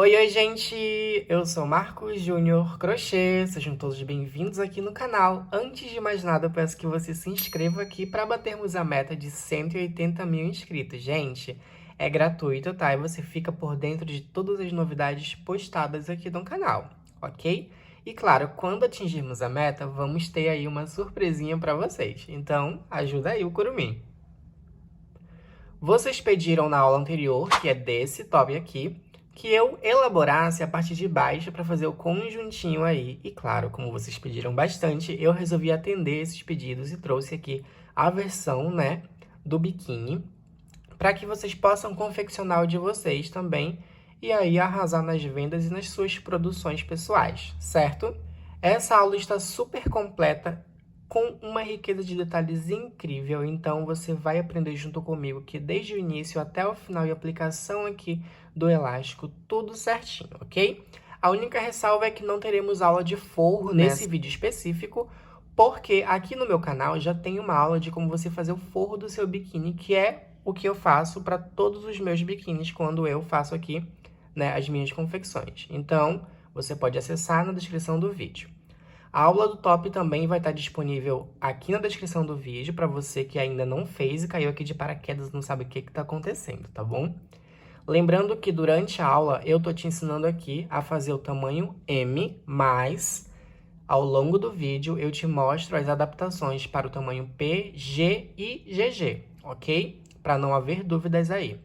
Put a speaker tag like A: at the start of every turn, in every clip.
A: Oi, oi, gente! Eu sou Marcos Júnior Crochê, sejam todos bem-vindos aqui no canal. Antes de mais nada, eu peço que você se inscreva aqui para batermos a meta de 180 mil inscritos. Gente, é gratuito, tá? E você fica por dentro de todas as novidades postadas aqui no canal, ok? E claro, quando atingirmos a meta, vamos ter aí uma surpresinha para vocês. Então, ajuda aí o Curumim. Vocês pediram na aula anterior, que é desse top aqui, que eu elaborasse a parte de baixo para fazer o conjuntinho aí. E claro, como vocês pediram bastante, eu resolvi atender esses pedidos e trouxe aqui a versão, né, do biquíni, para que vocês possam confeccionar o de vocês também e aí arrasar nas vendas e nas suas produções pessoais, certo? Essa aula está super completa, com uma riqueza de detalhes incrível, então você vai aprender junto comigo que desde o início até o final e aplicação aqui do elástico, tudo certinho, ok? A única ressalva é que não teremos aula de forro nesse vídeo específico, porque aqui no meu canal já tem uma aula de como você fazer o forro do seu biquíni, que é o que eu faço para todos os meus biquínis quando eu faço aqui, né, as minhas confecções. Então, você pode acessar na descrição do vídeo. A aula do top também vai estar disponível aqui na descrição do vídeo para você que ainda não fez e caiu aqui de paraquedas e não sabe o que está acontecendo, tá bom? Lembrando que durante a aula eu tô te ensinando aqui a fazer o tamanho M, mas ao longo do vídeo eu te mostro as adaptações para o tamanho P, G e GG, ok? Para não haver dúvidas aí.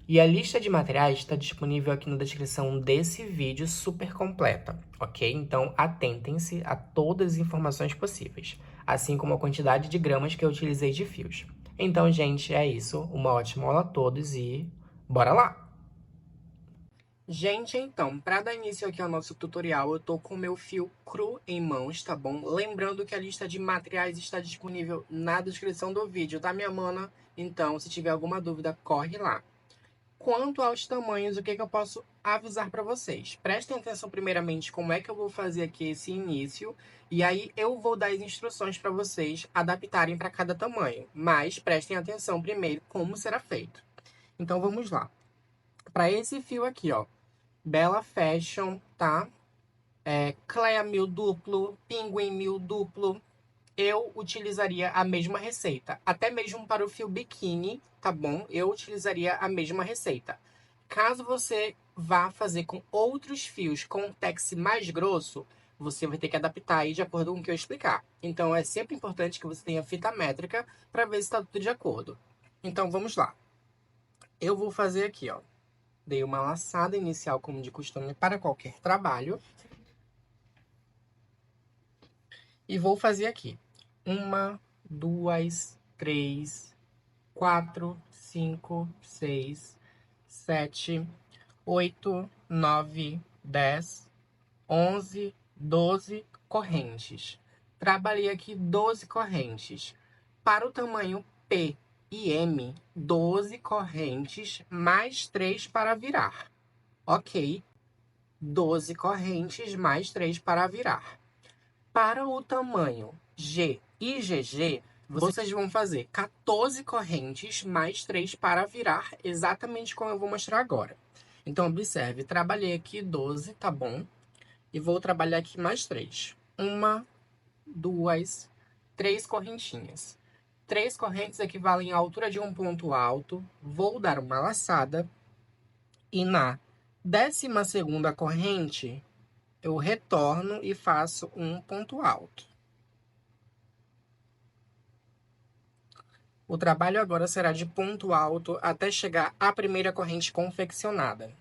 A: E a lista de materiais está disponível aqui na descrição desse vídeo super completa, ok? Então, atentem-se a todas as informações possíveis, assim como a quantidade de gramas que eu utilizei de fios. Então, gente, é isso. Uma ótima aula a todos e bora lá! Gente, então, para dar início aqui ao nosso tutorial, eu tô com o meu fio cru em mãos, tá bom? Lembrando que a lista de materiais está disponível na descrição do vídeo, tá, minha mana? Então, se tiver alguma dúvida, corre lá. Quanto aos tamanhos, o que eu posso avisar para vocês? Prestem atenção primeiramente como é que eu vou fazer aqui esse início, e aí eu vou dar as instruções para vocês adaptarem para cada tamanho. Mas prestem atenção primeiro como será feito. Então vamos lá. Para esse fio aqui, ó, Bella Fashion, tá? Clea mil duplo, Pinguim mil duplo, eu utilizaria a mesma receita. Até mesmo para o fio biquíni, tá bom? Eu utilizaria a mesma receita. Caso você vá fazer com outros fios com tex mais grosso, você vai ter que adaptar aí de acordo com o que eu explicar. Então, é sempre importante que você tenha fita métrica para ver se está tudo de acordo. Então, vamos lá. Eu vou fazer aqui, ó. Dei uma laçada inicial, como de costume, para qualquer trabalho. E vou fazer aqui. Uma, duas, três, 4, 5, 6, 7, 8, 9, 10, 11, 12 correntes. Trabalhei aqui 12 correntes. Para o tamanho P e M, 12 correntes mais 3 para virar. Ok? 12 correntes mais 3 para virar. Para o tamanho G e GG, vocês vão fazer 14 correntes mais 3 para virar, exatamente como eu vou mostrar agora. Então, observe, trabalhei aqui 12, tá bom? E vou trabalhar aqui mais 3. Uma, duas, três correntinhas. 3 correntes equivalem à altura de um ponto alto. Vou dar uma laçada. E na 12ª corrente, eu retorno e faço um ponto alto. O trabalho agora será de ponto alto até chegar à primeira corrente confeccionada.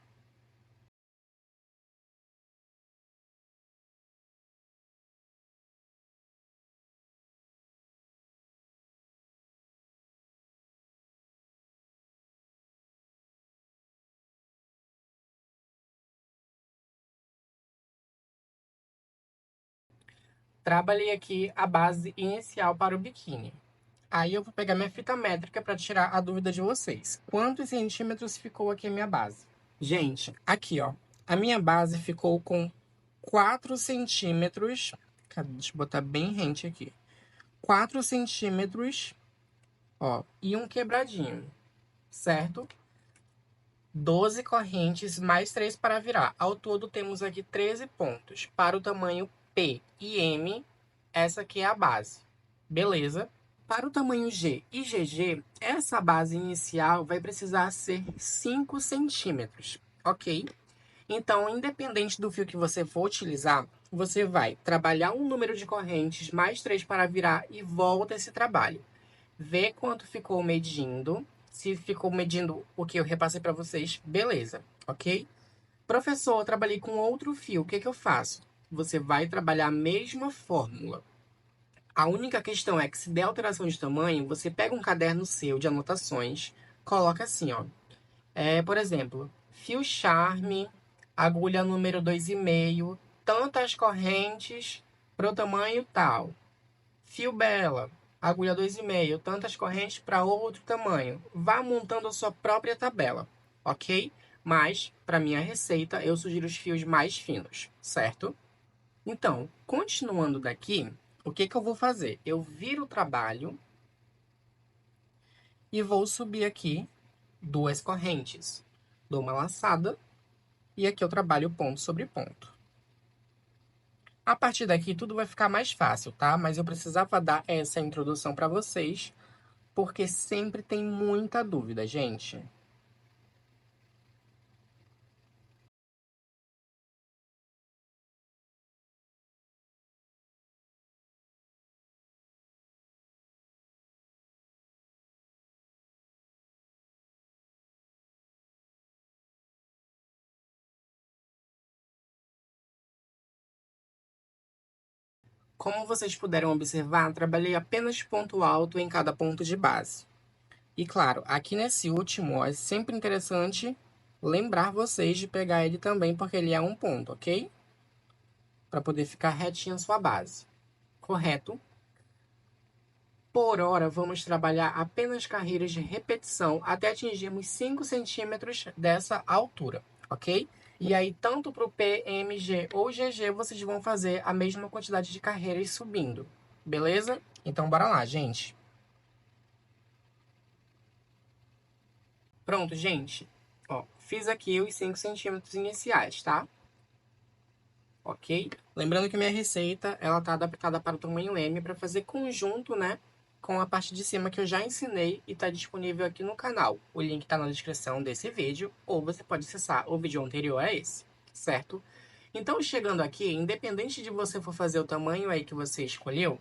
A: Trabalhei aqui a base inicial para o biquíni. Aí eu vou pegar minha fita métrica para tirar a dúvida de vocês. Quantos centímetros ficou aqui a minha base? Gente, aqui ó, a minha base ficou com 4 centímetros. Deixa eu botar bem rente aqui. 4 centímetros, ó, e um quebradinho, certo? 12 correntes mais 3 para virar. Ao todo, temos aqui 13 pontos. Para o tamanho P e M, essa aqui é a base. Beleza? Para o tamanho G e GG, essa base inicial vai precisar ser 5 centímetros, ok? Então, independente do fio que você for utilizar, você vai trabalhar um número de correntes mais 3 para virar e volta esse trabalho. Vê quanto ficou medindo. Se ficou medindo o que eu repassei para vocês, beleza, ok? Professor, eu trabalhei com outro fio, o que eu faço? Você vai trabalhar a mesma fórmula. A única questão é que se der alteração de tamanho, você pega um caderno seu de anotações, coloca assim, ó. Por exemplo, fio charme, agulha número 2,5, tantas correntes para o tamanho tal. Fio bela, agulha 2,5, tantas correntes para outro tamanho. Vá montando a sua própria tabela, ok? Mas, para minha receita, eu sugiro os fios mais finos, certo? Então, continuando daqui, o que eu vou fazer? Eu viro o trabalho e vou subir aqui 2 correntes. Dou uma laçada e aqui eu trabalho ponto sobre ponto. A partir daqui tudo vai ficar mais fácil, tá? Mas eu precisava dar essa introdução para vocês, porque sempre tem muita dúvida, gente. Como vocês puderam observar, trabalhei apenas ponto alto em cada ponto de base. E claro, aqui nesse último, ó, é sempre interessante lembrar vocês de pegar ele também, porque ele é um ponto, ok? Para poder ficar retinha a sua base. Correto? Por hora, vamos trabalhar apenas carreiras de repetição até atingirmos 5 centímetros dessa altura, ok? E aí, tanto para o P, M, G ou GG, vocês vão fazer a mesma quantidade de carreiras subindo, beleza? Então, bora lá, gente. Pronto, gente. Ó, fiz aqui os 5 centímetros iniciais, tá? Ok? Lembrando que minha receita, ela tá adaptada para o tamanho M para fazer conjunto, né? Com a parte de cima que eu já ensinei e está disponível aqui no canal. O link está na descrição desse vídeo, ou você pode acessar o vídeo anterior a esse, certo? Então, chegando aqui, independente de você for fazer o tamanho aí que você escolheu,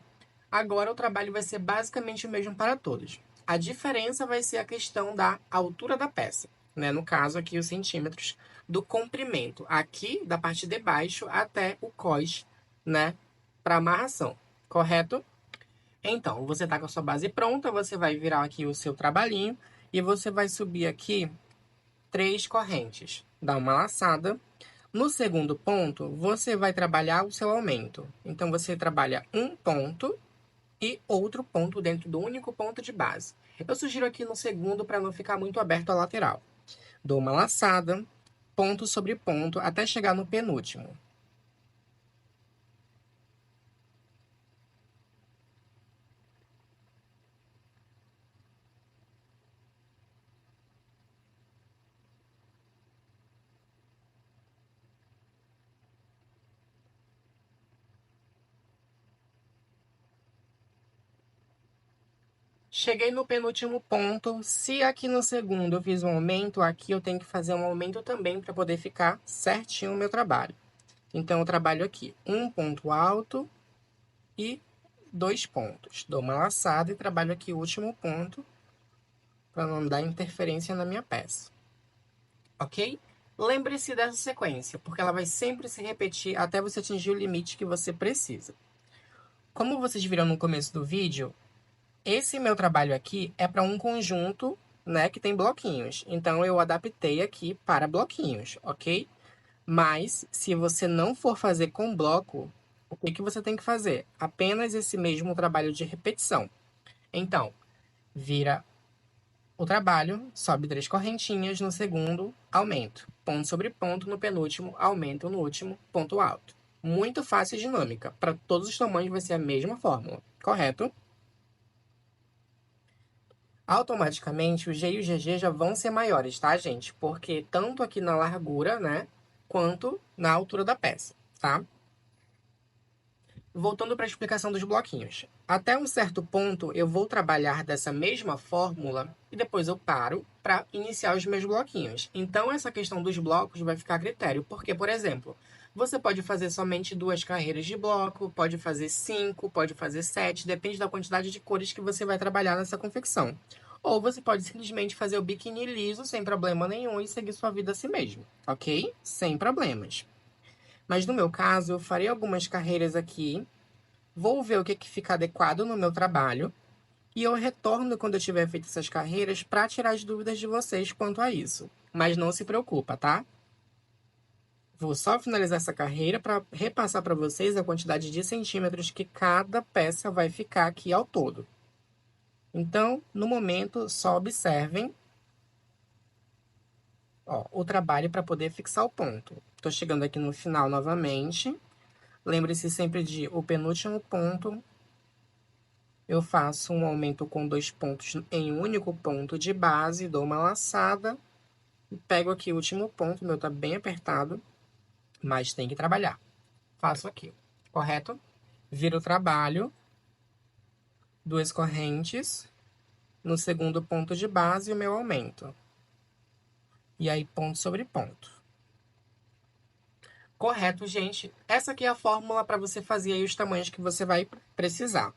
A: agora o trabalho vai ser basicamente o mesmo para todos. A diferença vai ser a questão da altura da peça, né? No caso aqui os centímetros do comprimento, aqui da parte de baixo até o cós, né? Para amarração, correto? Então, você tá com a sua base pronta, você vai virar aqui o seu trabalhinho e você vai subir aqui 3 correntes. Dá uma laçada. No segundo ponto, você vai trabalhar o seu aumento. Então, você trabalha um ponto e outro ponto dentro do único ponto de base. Eu sugiro aqui no segundo para não ficar muito aberto a lateral. Dou uma laçada, ponto sobre ponto, até chegar no penúltimo. Cheguei no penúltimo ponto. Se aqui no segundo eu fiz um aumento, aqui eu tenho que fazer um aumento também para poder ficar certinho o meu trabalho. Então, eu trabalho aqui um ponto alto e 2 pontos. Dou uma laçada e trabalho aqui o último ponto para não dar interferência na minha peça. Ok? Lembre-se dessa sequência, porque ela vai sempre se repetir até você atingir o limite que você precisa. Como vocês viram no começo do vídeo, esse meu trabalho aqui é para um conjunto, né, que tem bloquinhos. Então, eu adaptei aqui para bloquinhos, ok? Mas, se você não for fazer com bloco, o que você tem que fazer? Apenas esse mesmo trabalho de repetição. Então, vira o trabalho, sobe 3 correntinhas no segundo, aumento. Ponto sobre ponto no penúltimo, aumento no último, ponto alto. Muito fácil e dinâmica. Para todos os tamanhos vai ser a mesma fórmula, correto? automaticamente o G e o GG já vão ser maiores, tá, gente? Porque tanto aqui na largura, né, quanto na altura da peça, tá? Voltando para a explicação dos bloquinhos. Até um certo ponto, eu vou trabalhar dessa mesma fórmula e depois eu paro para iniciar os meus bloquinhos. Então, essa questão dos blocos vai ficar a critério. Porque, por exemplo, você pode fazer somente 2 carreiras de bloco, pode fazer 5, pode fazer 7, depende da quantidade de cores que você vai trabalhar nessa confecção. Ou você pode simplesmente fazer o biquíni liso sem problema nenhum e seguir sua vida assim mesmo, ok? Sem problemas. Mas no meu caso, eu farei algumas carreiras aqui, vou ver o que fica adequado no meu trabalho e eu retorno quando eu tiver feito essas carreiras para tirar as dúvidas de vocês quanto a isso. Mas não se preocupa, tá? Vou só finalizar essa carreira para repassar para vocês a quantidade de centímetros que cada peça vai ficar aqui ao todo. Então, no momento, só observem o trabalho para poder fixar o ponto. Estou chegando aqui no final novamente. Lembre-se sempre de o penúltimo ponto. Eu faço um aumento com 2 pontos em um único ponto de base, dou uma laçada. Pego aqui o último ponto, o meu tá bem apertado, mas tem que trabalhar. Faço aqui, correto? Viro o trabalho, 2 correntes, no segundo ponto de base o meu aumento. E aí ponto sobre ponto. Correto, gente. Essa aqui é a fórmula para você fazer aí os tamanhos que você vai precisar.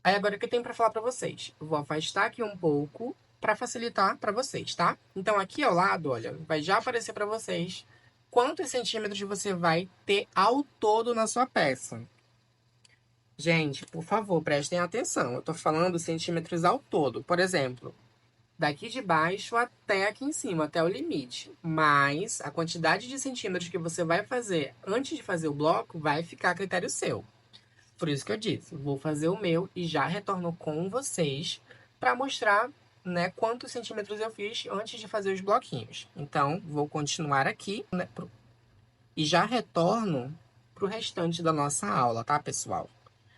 A: Aí agora o que eu tenho para falar para vocês? Eu vou afastar aqui um pouco para facilitar para vocês, tá? Então aqui ao lado, olha, vai já aparecer para vocês quantos centímetros você vai ter ao todo na sua peça. Gente, por favor, prestem atenção. Eu tô falando centímetros ao todo. Por exemplo, daqui de baixo até aqui em cima, até o limite. Mas a quantidade de centímetros que você vai fazer antes de fazer o bloco vai ficar a critério seu. Por isso que eu disse, vou fazer o meu e já retorno com vocês para mostrar, né, quantos centímetros eu fiz antes de fazer os bloquinhos. Então, vou continuar aqui, né, e já retorno para o restante da nossa aula, tá, pessoal?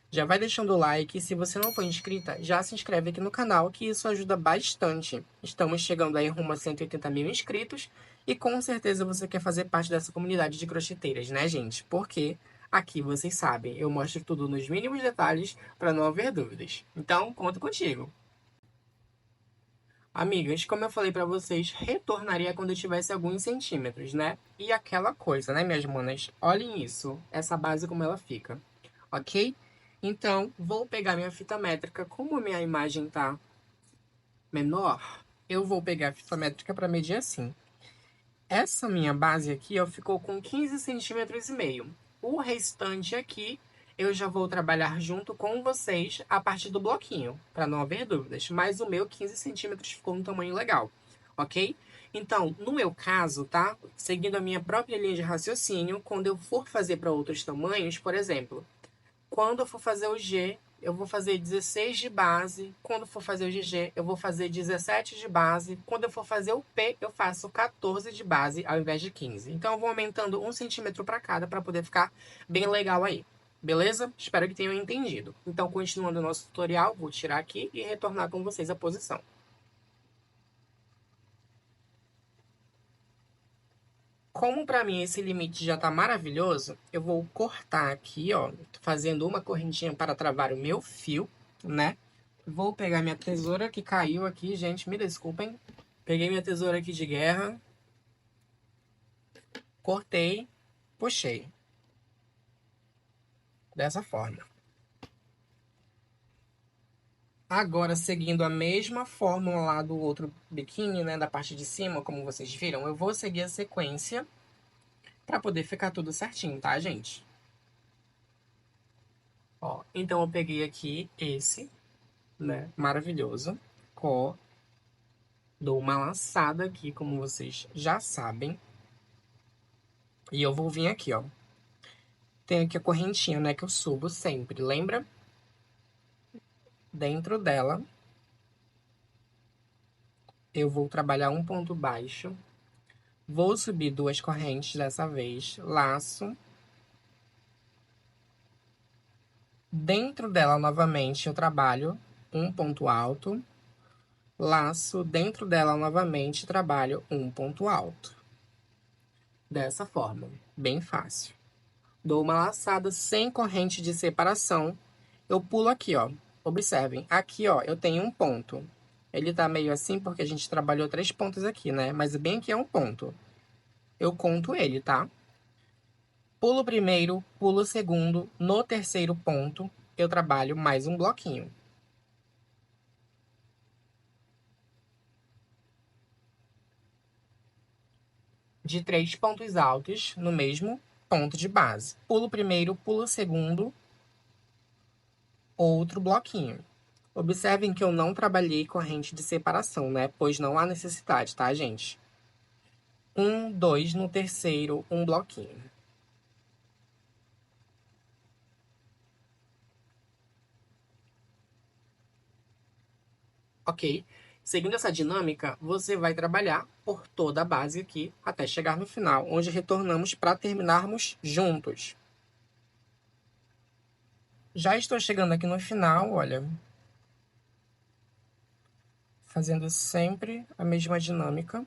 A: Já vai deixando o like, se você não for inscrita, já se inscreve aqui no canal, que isso ajuda bastante. Estamos chegando aí rumo a 180 mil inscritos e com certeza você quer fazer parte dessa comunidade de crocheteiras, né, gente? Porque aqui vocês sabem, eu mostro tudo nos mínimos detalhes para não haver dúvidas. Então, conto contigo. Amigas, como eu falei para vocês, retornaria quando eu tivesse alguns centímetros, né? E aquela coisa, né, minhas manas? Olhem isso, essa base como ela fica, ok? Então, vou pegar minha fita métrica, como a minha imagem tá menor, eu vou pegar a fita métrica para medir assim. Essa minha base aqui, ó, ficou com 15 centímetros e meio. O restante aqui, eu já vou trabalhar junto com vocês a partir do bloquinho, para não haver dúvidas. Mas o meu 15 centímetros ficou um tamanho legal, ok? Então, no meu caso, tá? Seguindo a minha própria linha de raciocínio, quando eu for fazer para outros tamanhos, por exemplo, quando eu for fazer o G, eu vou fazer 16 de base. Quando for fazer o GG, eu vou fazer 17 de base. Quando eu for fazer o P, eu faço 14 de base ao invés de 15. Então, eu vou aumentando 1 centímetro para cada para poder ficar bem legal aí. Beleza? Espero que tenham entendido. Então, continuando o nosso tutorial, vou tirar aqui e retornar com vocês a posição. Como para mim esse limite já tá maravilhoso, eu vou cortar aqui, ó, fazendo uma correntinha para travar o meu fio, né? Vou pegar minha tesoura que caiu aqui, gente, me desculpem. Peguei minha tesoura aqui de guerra, cortei, puxei. Dessa forma. Agora, seguindo a mesma fórmula lá do outro biquíni, né, da parte de cima, como vocês viram, eu vou seguir a sequência para poder ficar tudo certinho, tá, gente? Ó, então eu peguei aqui esse, né, maravilhoso, ó, dou uma laçada aqui, como vocês já sabem, e eu vou vir aqui, ó. Tem aqui a correntinha, né, que eu subo sempre, lembra? Dentro dela, eu vou trabalhar um ponto baixo, vou subir 2 correntes dessa vez, laço. Dentro dela, novamente, eu trabalho um ponto alto, Laço, dentro dela novamente trabalho um ponto alto. Dessa forma, bem fácil. Dou uma laçada sem corrente de separação. Eu pulo aqui, ó. Observem, aqui, ó, eu tenho um ponto. Ele tá meio assim porque a gente trabalhou 3 pontos aqui, né? Mas bem aqui é um ponto. Eu conto ele, tá? Pulo o primeiro, pulo o segundo. No terceiro ponto, eu trabalho mais um bloquinho. De 3 pontos altos no mesmo ponto de base. Pulo o primeiro, pulo o segundo, outro bloquinho. Observem que eu não trabalhei corrente de separação, né? Pois não há necessidade, tá, gente? 1, 2 no terceiro, um bloquinho. Ok? Seguindo essa dinâmica, você vai trabalhar por toda a base aqui até chegar no final, onde retornamos para terminarmos juntos. Já estou chegando aqui no final, olha, fazendo sempre a mesma dinâmica.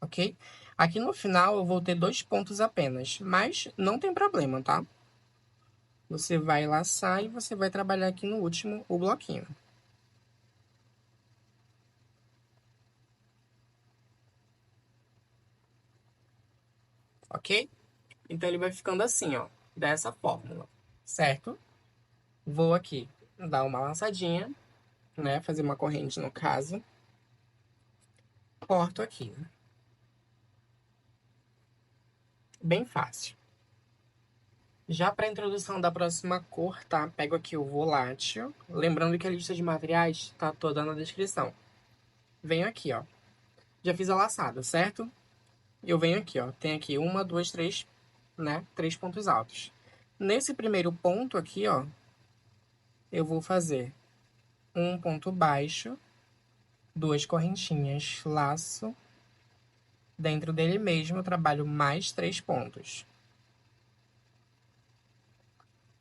A: Ok? Aqui no final eu vou ter 2 pontos apenas, mas não tem problema, tá? Você vai laçar e você vai trabalhar aqui no último o bloquinho. Ok? Então ele vai ficando assim, ó, dessa fórmula, certo? Vou aqui dar uma laçadinha, né? Fazer uma corrente no caso. Corto aqui. Bem fácil. Já para a introdução da próxima cor, tá? Pego aqui o volátil. Lembrando que a lista de materiais tá toda na descrição. Venho aqui, ó. Já fiz a laçada, certo? Eu venho aqui, ó. Tem aqui uma, duas, três, né? 3 pontos altos. Nesse primeiro ponto aqui, ó, eu vou fazer um ponto baixo, 2 correntinhas, laço. Dentro dele mesmo, eu trabalho mais 3 pontos.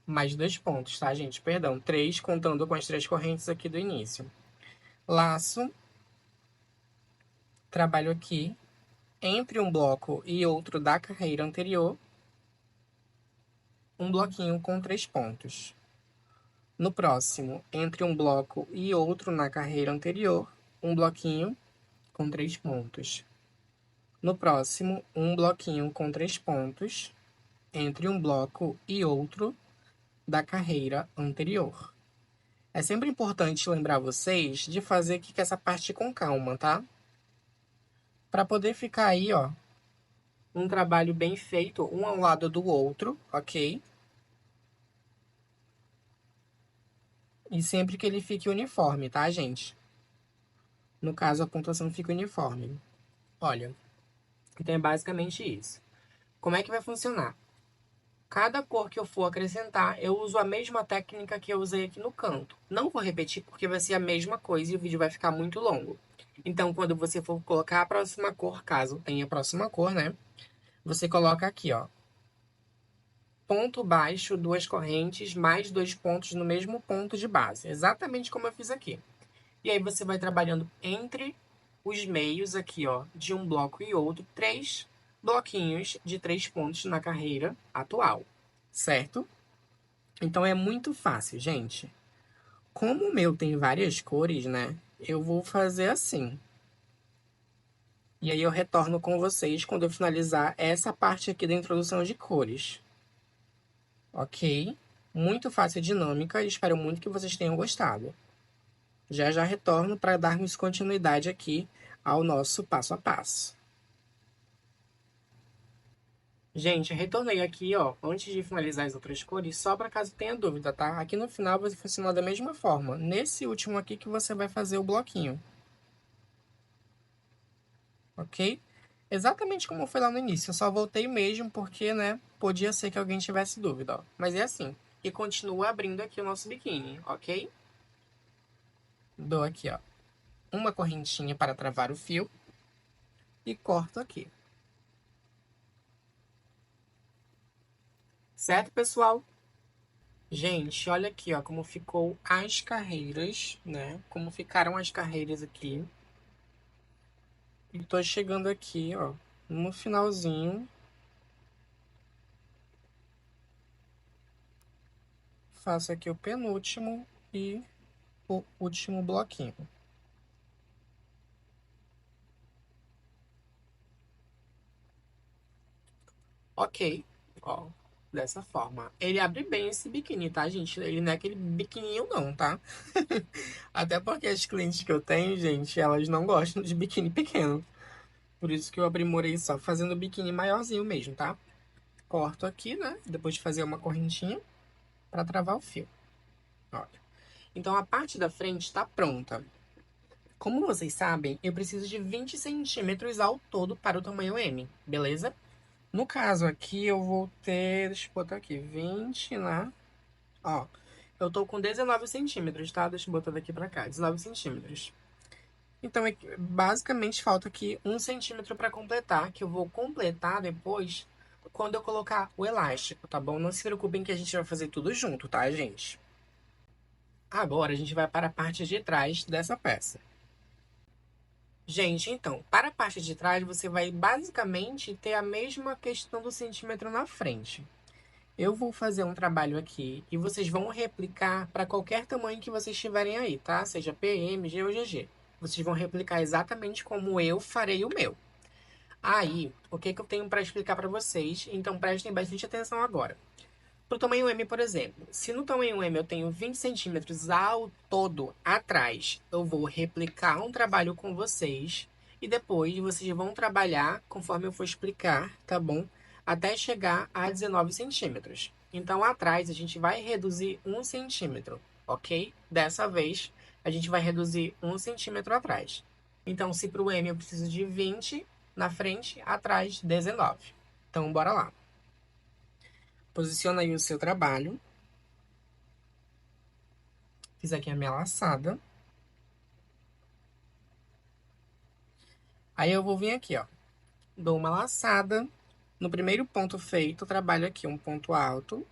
A: Mais 2 pontos, tá, gente? Perdão, 3 contando com as 3 correntes aqui do início. Laço. Trabalho aqui entre um bloco e outro da carreira anterior, um bloquinho com 3 pontos. No próximo, entre um bloco e outro na carreira anterior, um bloquinho com 3 pontos. No próximo, um bloquinho com 3 pontos entre um bloco e outro da carreira anterior. É sempre importante lembrar vocês de fazer aqui essa parte com calma, tá? Para poder ficar aí, ó, um trabalho bem feito, um ao lado do outro, ok? E sempre que ele fique uniforme, tá, gente? No caso, a pontuação fica uniforme. Olha, então é basicamente isso. Como é que vai funcionar? Cada cor que eu for acrescentar, eu uso a mesma técnica que eu usei aqui no canto. Não vou repetir porque vai ser a mesma coisa e o vídeo vai ficar muito longo. Então, quando você for colocar a próxima cor, caso tenha a próxima cor, né? Você coloca aqui, ó. Ponto baixo, 2 correntes, mais 2 pontos no mesmo ponto de base. Exatamente como eu fiz aqui. E aí você vai trabalhando entre os meios aqui, ó, de um bloco e outro, 3 bloquinhos de 3 pontos na carreira atual, certo? Então é muito fácil, gente. Como o meu tem várias cores, né? Eu vou fazer assim. E aí eu retorno com vocês quando eu finalizar essa parte aqui da introdução de cores. Ok? Muito fácil e dinâmica e espero muito que vocês tenham gostado. Já já retorno para darmos continuidade aqui ao nosso passo a passo. Gente, retornei aqui, ó, antes de finalizar as outras cores, só para caso tenha dúvida, tá? Aqui no final vai funcionar da mesma forma. Nesse último aqui que você vai fazer o bloquinho. Ok? Exatamente como foi lá no início. Eu só voltei mesmo porque, né, podia ser que alguém tivesse dúvida, ó. Mas é assim. E continua abrindo aqui o nosso biquíni, ok? Dou aqui, ó, uma correntinha para travar o fio e corto aqui. Certo, pessoal? Gente, olha aqui, ó, como ficou as carreiras, né? Como ficaram as carreiras aqui. E tô chegando aqui, ó, no finalzinho. Faço aqui o penúltimo e o último bloquinho. Ok, ó, dessa forma. Ele abre bem esse biquíni, tá, gente? Ele não é aquele biquininho não, tá? Até porque as clientes que eu tenho, gente, elas não gostam de biquíni pequeno. Por isso que eu aprimorei só fazendo o biquíni maiorzinho mesmo, tá? Corto aqui, né? Depois de fazer uma correntinha pra travar o fio. Olha. Então a parte da frente tá pronta. Como vocês sabem, eu preciso de 20 centímetros ao todo para o tamanho M, beleza? No caso aqui, eu vou ter. Deixa eu botar aqui, 20, né? Ó, eu tô com 19 centímetros, tá? Deixa eu botar daqui pra cá, 19 centímetros. Então, basicamente, falta aqui 1 centímetro pra completar, que eu vou completar depois quando eu colocar o elástico, tá bom? Não se preocupem que a gente vai fazer tudo junto, tá, gente? Agora a gente vai para a parte de trás dessa peça. Gente, então, para a parte de trás, você vai basicamente ter a mesma questão do centímetro na frente. Eu vou fazer um trabalho aqui e vocês vão replicar para qualquer tamanho que vocês tiverem aí, tá? Seja PM, G ou GG. Vocês vão replicar exatamente como eu farei o meu. Aí, o que que eu tenho para explicar para vocês? Então prestem bastante atenção agora. Para o tamanho M, por exemplo, se no tamanho M eu tenho 20 centímetros ao todo atrás, eu vou replicar um trabalho com vocês e depois vocês vão trabalhar conforme eu for explicar, tá bom? Até chegar a 19 centímetros. Então atrás a gente vai reduzir 1 centímetro, ok? Dessa vez a gente vai reduzir 1 centímetro atrás. Então se para o M eu preciso de 20, na frente, atrás 19. Então bora lá. Posiciona aí o seu trabalho. Fiz aqui a minha laçada. Aí eu vou vir aqui, ó. Dou uma laçada. No primeiro ponto feito, trabalho aqui um ponto alto.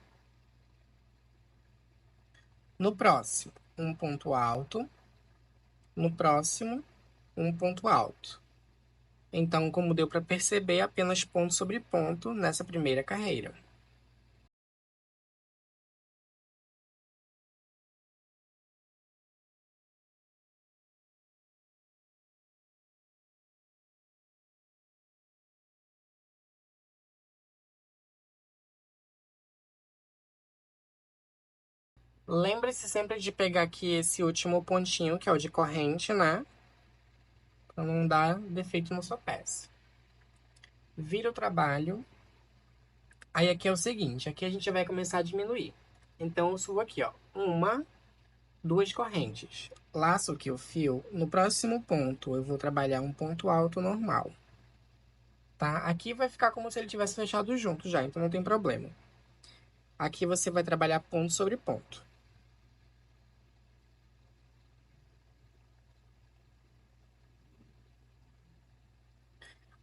A: No próximo, um ponto alto. No próximo, um ponto alto. Então, como deu para perceber, apenas ponto sobre ponto nessa primeira carreira. Lembre-se sempre de pegar aqui esse último pontinho, que é o de corrente, né? Para não dar defeito na sua peça. Vira o trabalho. Aí aqui é o seguinte, aqui a gente vai começar a diminuir. Então eu subo aqui, ó, uma, duas correntes. Laço aqui o fio. No próximo ponto eu vou trabalhar um ponto alto normal, tá? Aqui vai ficar como se ele tivesse fechado junto já, então não tem problema. Aqui você vai trabalhar ponto sobre ponto.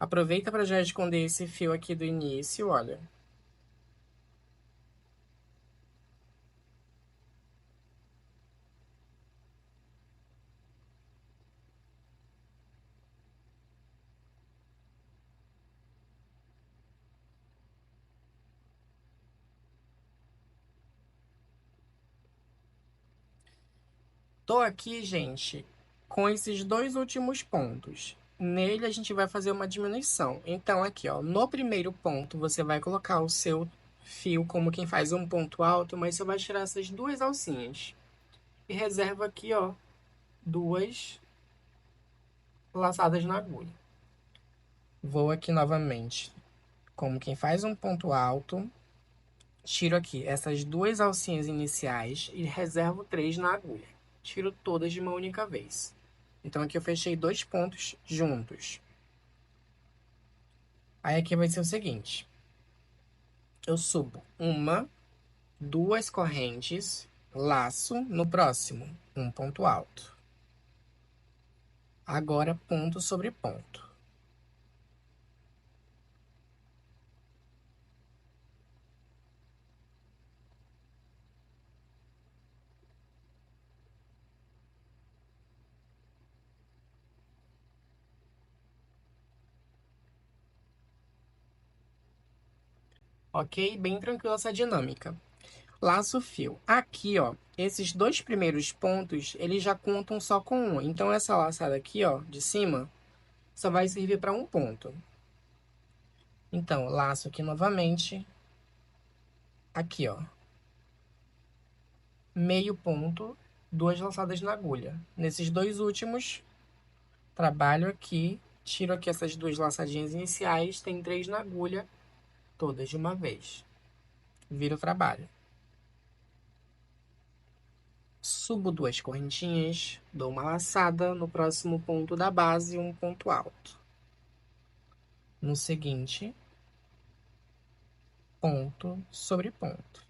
A: Aproveita para já esconder esse fio aqui do início, olha. Tô aqui, gente, com esses dois últimos pontos. Nele a gente vai fazer uma diminuição. Então aqui, ó, no primeiro ponto você vai colocar o seu fio como quem faz um ponto alto, mas você vai tirar essas duas alcinhas. E reserva aqui, ó, duas laçadas na agulha. Vou aqui novamente, como quem faz um ponto alto, tiro aqui essas duas alcinhas iniciais e reservo três na agulha. Tiro todas de uma única vez. Então aqui eu fechei dois pontos juntos. Aí aqui vai ser o seguinte: eu subo uma, duas correntes, laço no próximo, um ponto alto. Agora ponto sobre ponto. ok? Bem tranquila essa dinâmica. Laço o fio. Aqui, ó, esses dois primeiros pontos, eles já contam só com um. Então, essa laçada aqui, ó, de cima, só vai servir para um ponto. Então, laço aqui novamente. Aqui, ó. Meio ponto, duas laçadas na agulha. Nesses dois últimos, trabalho aqui, tiro aqui essas duas laçadinhas iniciais, tem 3 na agulha, todas de uma vez. Viro o trabalho. Subo 2 correntinhas, dou uma laçada no próximo ponto da base, um ponto alto. No seguinte, ponto sobre ponto.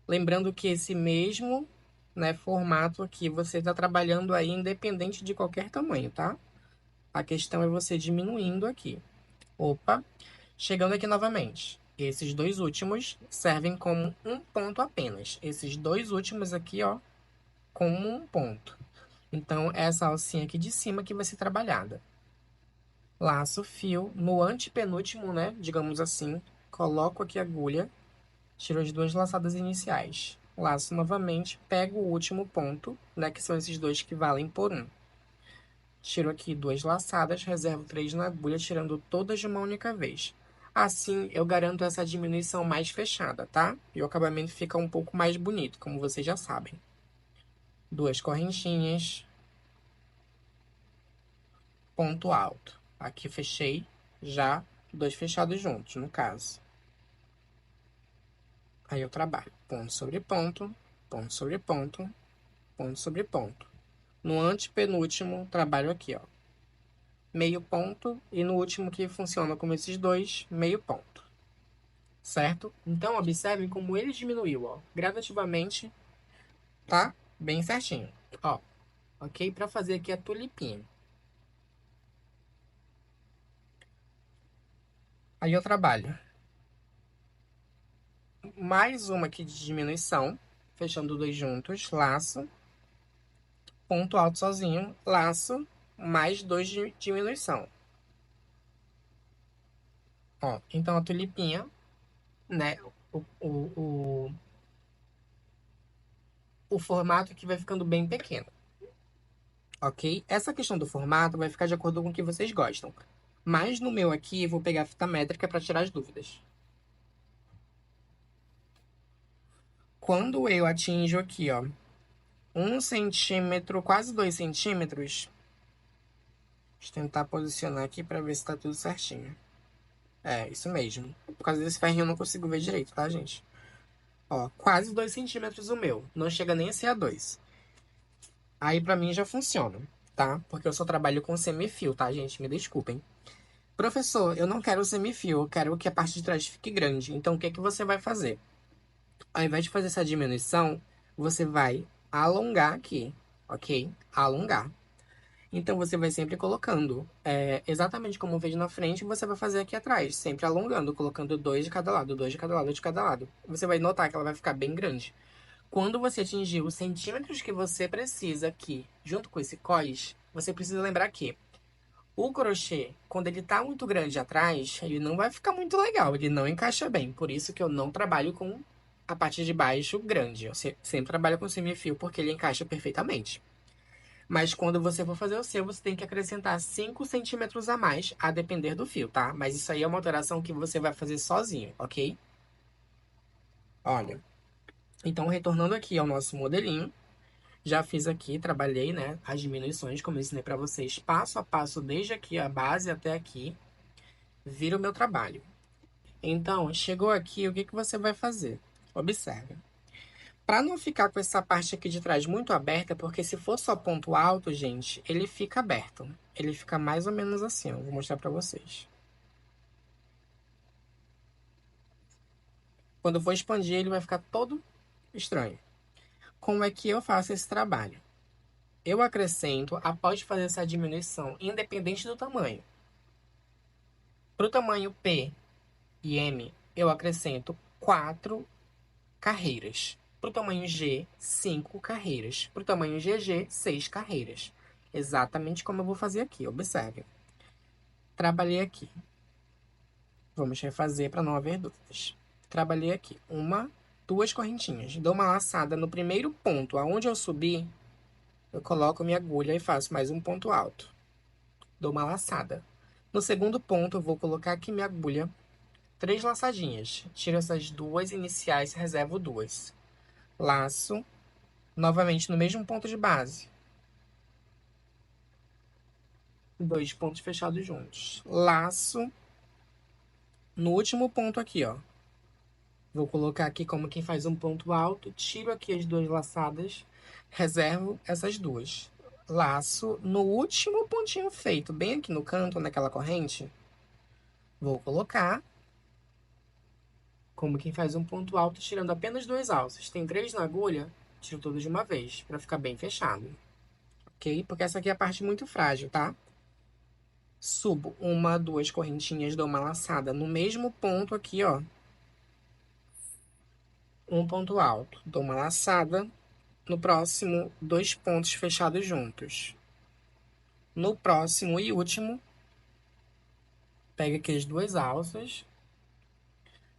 A: Lembrando que esse mesmo, né, formato aqui você está trabalhando aí independente de qualquer tamanho, tá? A questão é você diminuindo aqui. Opa, chegando aqui novamente. Esses dois últimos servem como um ponto apenas. Esses dois últimos aqui, ó, como um ponto. Então, essa alcinha aqui de cima que vai ser trabalhada. Laço o fio no antepenúltimo, né, digamos assim. Coloco aqui a agulha, tiro as duas laçadas iniciais. Laço novamente, pego o último ponto, né, que são esses dois que valem por um. Tiro aqui duas laçadas, reservo 3 na agulha, tirando todas de uma única vez. Assim, eu garanto essa diminuição mais fechada, tá? E o acabamento fica um pouco mais bonito, como vocês já sabem. Duas correntinhas. Ponto alto. Aqui fechei já dois fechados juntos, no caso. Aí eu trabalho ponto sobre ponto, ponto sobre ponto, ponto sobre ponto. No antepenúltimo, trabalho aqui, ó. Meio ponto, e no último que funciona como esses dois, meio ponto. Certo? Então, observem como ele diminuiu, ó, gradativamente, tá? Bem certinho. Ó, ok? Para fazer aqui a tulipinha. Aí eu trabalho mais uma aqui de diminuição, fechando dois juntos, laço, ponto alto sozinho, laço, mais dois de diminuição. Ó, então a tulipinha, né, o formato aqui vai ficando bem pequeno, ok? Essa questão do formato vai ficar de acordo com o que vocês gostam. Mas no meu aqui, eu vou pegar a fita métrica para tirar as dúvidas. Quando eu atinjo aqui, ó, 1 centímetro, quase 2 centímetros, deixa eu tentar posicionar aqui para ver se tá tudo certinho. É, isso mesmo. Por causa desse ferrinho eu não consigo ver direito, tá, gente? Ó, quase 2 centímetros o meu. Não chega nem a ser a 2. Aí pra mim já funciona, tá? Porque eu só trabalho com semifio, tá, gente? Me desculpem. Professor, eu não quero semifio, eu quero que a parte de trás fique grande. Então, o que é que você vai fazer? Ao invés de fazer essa diminuição, você vai alongar aqui, ok? Alongar. Então, você vai sempre colocando exatamente como fez na frente, você vai fazer aqui atrás, sempre alongando, colocando dois de cada lado, dois de cada lado, de cada lado. Você vai notar que ela vai ficar bem grande. Quando você atingir os centímetros que você precisa aqui, junto com esse cós, você precisa lembrar que o crochê, quando ele tá muito grande atrás, ele não vai ficar muito legal, ele não encaixa bem. Por isso que eu não trabalho com a parte de baixo grande. Eu sempre trabalho com semifio porque ele encaixa perfeitamente. Mas quando você for fazer o seu, você tem que acrescentar 5 centímetros a mais, a depender do fio, tá? Mas isso aí é uma alteração que você vai fazer sozinho, ok? Olha, então retornando aqui ao nosso modelinho, já fiz aqui, trabalhei, né, as diminuições, como eu ensinei pra vocês, passo a passo, desde aqui a base até aqui, vira o meu trabalho. Então, chegou aqui, o que que você vai fazer? Observe. Para não ficar com essa parte aqui de trás muito aberta, porque se for só ponto alto, gente, ele fica aberto. Ele fica mais ou menos assim, ó. Vou mostrar para vocês. Quando eu for expandir, ele vai ficar todo estranho. Como é que eu faço esse trabalho? Eu acrescento, após fazer essa diminuição, independente do tamanho. Para o tamanho P e M, eu acrescento 4 carreiras. Para o tamanho G, 5 carreiras. Para o tamanho GG, 6 carreiras. Exatamente como eu vou fazer aqui, observe. Trabalhei aqui. Vamos refazer para não haver dúvidas. Trabalhei aqui duas correntinhas. Dou uma laçada no primeiro ponto, aonde eu subi, eu coloco minha agulha e faço mais um ponto alto. Dou uma laçada. No segundo ponto, eu vou colocar aqui minha agulha, 3 laçadinhas. Tiro essas duas iniciais e reservo duas. Laço, novamente no mesmo ponto de base. 2 pontos fechados juntos. Laço, no último ponto aqui, ó. Vou colocar aqui como quem faz um ponto alto, tiro aqui as duas laçadas, reservo essas duas. Laço no último pontinho feito, bem aqui no canto, naquela corrente. Vou colocar como quem faz um ponto alto, tirando apenas 2 alças. Tem 3 na agulha, tiro tudo de uma vez, para ficar bem fechado. Ok? Porque essa aqui é a parte muito frágil, tá? Subo duas correntinhas, dou uma laçada no mesmo ponto aqui, ó. Um ponto alto, dou uma laçada. No próximo, 2 pontos fechados juntos. No próximo e último, pega aqui as 2 alças.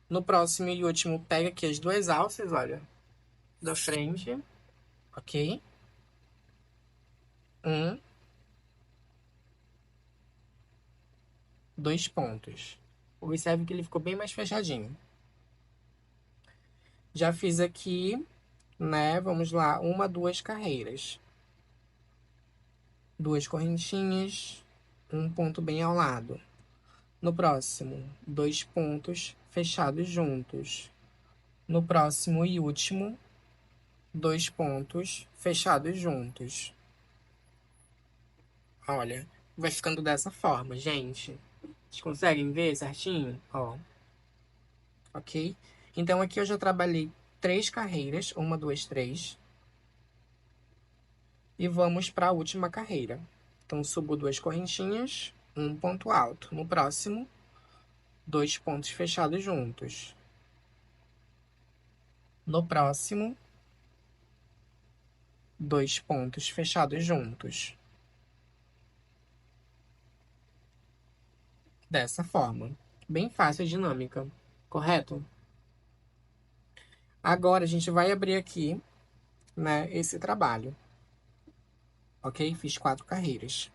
A: No próximo e último, pega aqui as 2 alças, olha, da frente, ok? 2 pontos. Observe que ele ficou bem mais fechadinho. Já fiz aqui, né? Vamos lá, 2 carreiras. 2 correntinhas, um ponto bem ao lado. No próximo, 2 pontos fechados juntos. No próximo e último, 2 pontos fechados juntos. Olha, vai ficando dessa forma, gente. Vocês conseguem ver certinho? Ó. Ok? Então, aqui eu já trabalhei 3 carreiras. 1, 2, 3. E vamos para a última carreira. Então, subo 2 correntinhas, um ponto alto. No próximo, 2 pontos fechados juntos. No próximo, 2 pontos fechados juntos. Dessa forma. Bem fácil a dinâmica, correto? Agora, a gente vai abrir aqui, né, esse trabalho. Ok? Fiz 4 carreiras.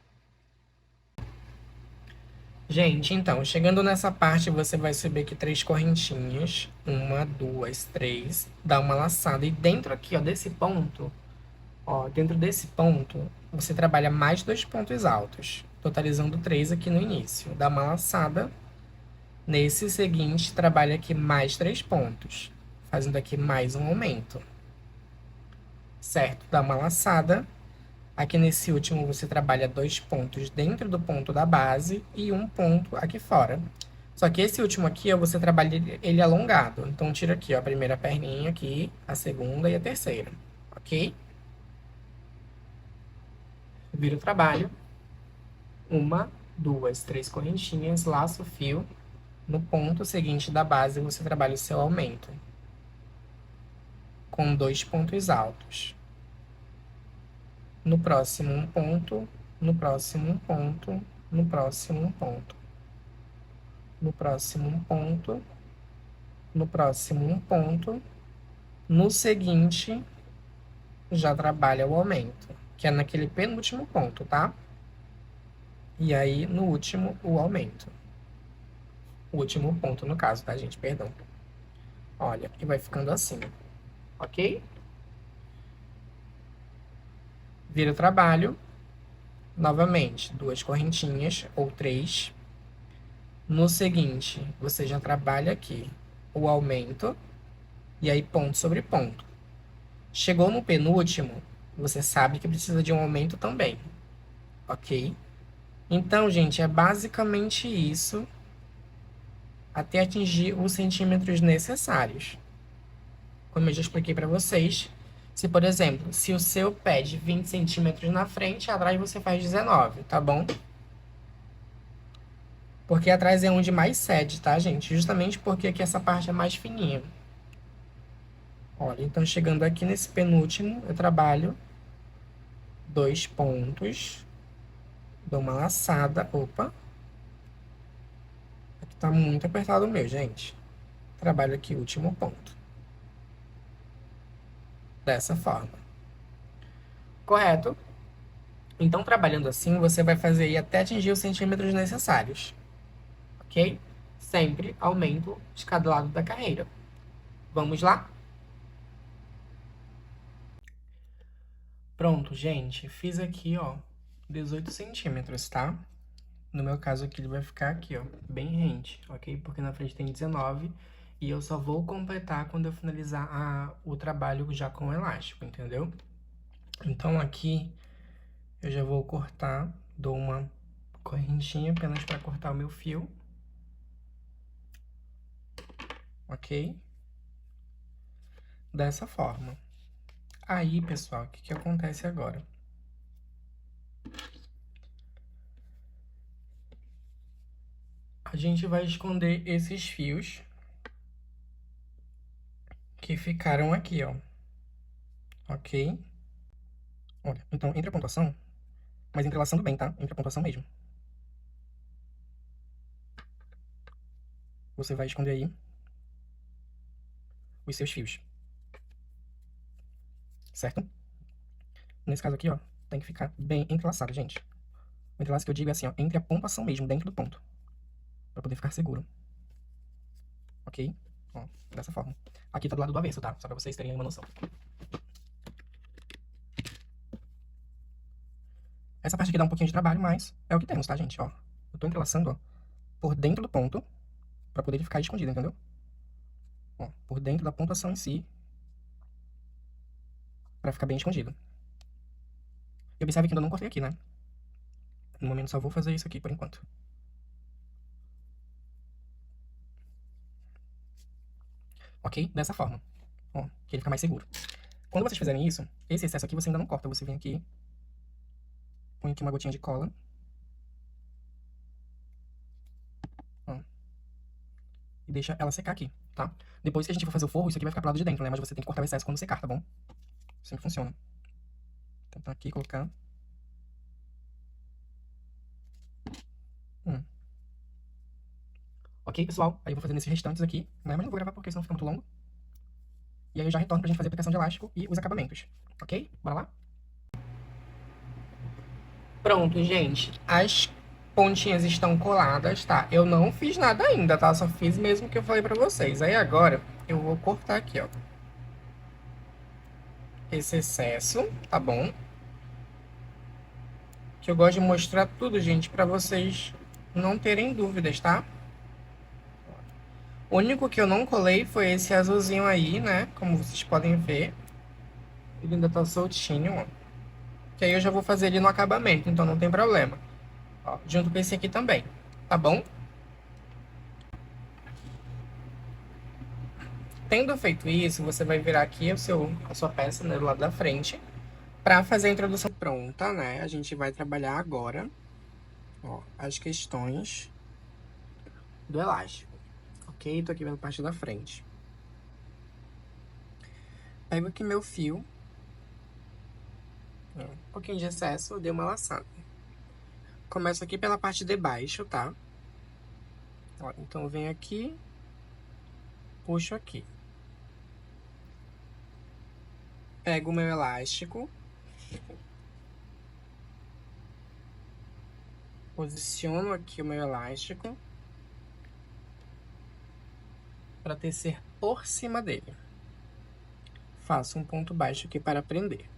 A: Gente, então, chegando nessa parte, você vai subir aqui 3 correntinhas. 1, 2, 3. Dá uma laçada. E dentro aqui, ó, desse ponto, ó, dentro desse ponto, você trabalha mais 2 pontos altos, totalizando 3 aqui no início. Dá uma laçada. Nesse seguinte, trabalha aqui mais 3 pontos, fazendo aqui mais um aumento. Certo? Dá uma laçada. Aqui nesse último, você trabalha 2 pontos dentro do ponto da base e um ponto aqui fora. Só que esse último aqui, ó, você trabalha ele alongado. Então, tira aqui, ó, a primeira perninha aqui, a segunda e a terceira. Ok? Vira o trabalho. 1, 2, 3 correntinhas, laço o fio. No ponto seguinte da base, você trabalha o seu aumento. Com 2 pontos altos. No próximo, um ponto. No próximo, um ponto. No próximo, um ponto. No próximo, um ponto. No próximo, um ponto. No seguinte, já trabalha o aumento, que é naquele penúltimo ponto, tá? E aí, no último, o aumento. O último ponto, no caso, tá, gente? Perdão. Olha, e vai ficando assim, ok? Vira o trabalho. Novamente, 2 correntinhas ou 3. No seguinte, você já trabalha aqui o aumento. E aí, ponto sobre ponto. Chegou no penúltimo, você sabe que precisa de um aumento também. Ok? Então, gente, é basicamente isso até atingir os centímetros necessários. Como eu já expliquei para vocês, se, por exemplo, se o seu pede 20 centímetros na frente, atrás você faz 19, tá bom? Porque atrás é onde mais cede, tá, gente? Justamente porque aqui essa parte é mais fininha. Olha, então chegando aqui nesse penúltimo, eu trabalho 2 pontos, dou uma laçada, opa. Aqui tá muito apertado o meu, gente. trabalho aqui o último ponto. Dessa forma. Correto? Então, trabalhando assim, você vai fazer aí até atingir os centímetros necessários. Ok? Sempre aumento de cada lado da carreira. Vamos lá? Pronto, gente. Fiz aqui, ó, 18 centímetros, tá? No meu caso aqui, ele vai ficar aqui, ó, bem rente, ok? Porque na frente tem 19 e eu só vou completar quando eu finalizar o trabalho já com o elástico, entendeu? Então, aqui, eu já vou cortar, dou uma correntinha apenas para cortar o meu fio, ok? Dessa forma. Aí, pessoal, o que que acontece agora? A gente vai esconder esses fios que ficaram aqui, ó. Ok? Olha, então, entre a pontuação, mas entrelaçando bem, tá? Entre a pontuação mesmo. Você vai esconder aí os seus fios. Certo? Nesse caso aqui, ó, tem que ficar bem entrelaçado, gente. O entrelaço que eu digo é assim, ó, entre a pontuação mesmo, dentro do ponto. Pra poder ficar seguro. Ok? Ó, dessa forma. Aqui tá do lado do avesso, tá? Só pra vocês terem uma noção. Essa parte aqui dá um pouquinho de trabalho, mas é o que temos, tá, gente? Ó, eu tô entrelaçando, ó, por dentro do ponto, pra poder ele ficar escondido, entendeu? Ó, por dentro da pontuação em si, pra ficar bem escondido. E observe que ainda não cortei aqui, né? No momento só vou fazer isso aqui por enquanto. Ok? Dessa forma. Ó, que ele fica mais seguro. Quando vocês fizerem isso, esse excesso aqui você ainda não corta. Você vem aqui, põe aqui uma gotinha de cola. Ó, e deixa ela secar aqui, tá? Depois que a gente for fazer o forro, isso aqui vai ficar pro lado de dentro, né? Mas você tem que cortar o excesso quando secar, tá bom? Assim que funciona. Tentar aqui colocar. Hum. Ok, pessoal? Aí eu vou fazendo esses restantes aqui, né? Mas não vou gravar porque senão fica muito longo. E aí eu já retorno pra gente fazer a aplicação de elástico e os acabamentos. Ok? Bora lá? Pronto, gente. As pontinhas estão coladas, tá? Eu não fiz nada ainda, tá? Só fiz mesmo o que eu falei pra vocês. Aí agora eu vou cortar aqui, ó. Esse excesso, tá bom? Que eu gosto de mostrar tudo, gente, pra vocês não terem dúvidas, tá? O único que eu não colei foi esse azulzinho aí, né? Como vocês podem ver. Ele ainda tá soltinho, ó. Que aí eu já vou fazer ele no acabamento, então não tem problema. Ó, junto com esse aqui também, tá bom? Tendo feito isso, você vai virar aqui a sua peça, né, do lado da frente. Pra fazer a introdução pronta, né? A gente vai trabalhar agora, ó, as questões do elástico. Ok? Tô aqui vendo a parte da frente. Pego aqui meu fio. Ó, um pouquinho de excesso, dei uma laçada. Começo aqui pela parte de baixo, tá? Ó, então eu venho aqui, puxo aqui. Pego o meu elástico. Posiciono aqui o meu elástico para tecer por cima dele. Faço um ponto baixo aqui para prender.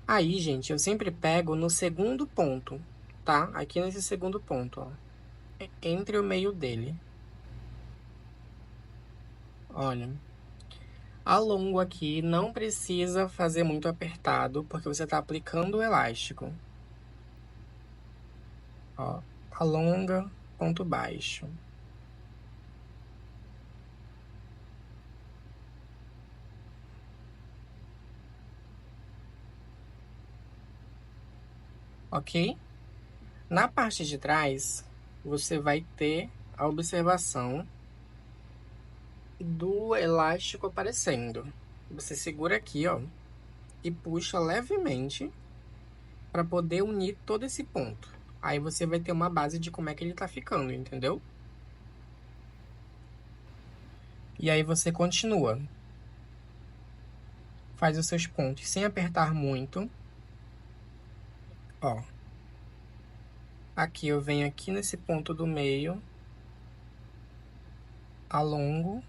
A: Aí, gente, eu sempre pego no segundo ponto, tá? Aqui nesse segundo ponto, ó. Entre o meio dele. Olha. Alongo aqui, não precisa fazer muito apertado, porque você tá aplicando o elástico. Ó, alonga, ponto baixo. Ok? Na parte de trás, você vai ter a observação do elástico aparecendo. Você segura aqui, ó, e puxa levemente para poder unir todo esse ponto. Aí você vai ter uma base de como é que ele tá ficando, entendeu? E aí você continua. Faz os seus pontos sem apertar muito. Ó. Aqui eu venho aqui nesse ponto do meio. Alongo.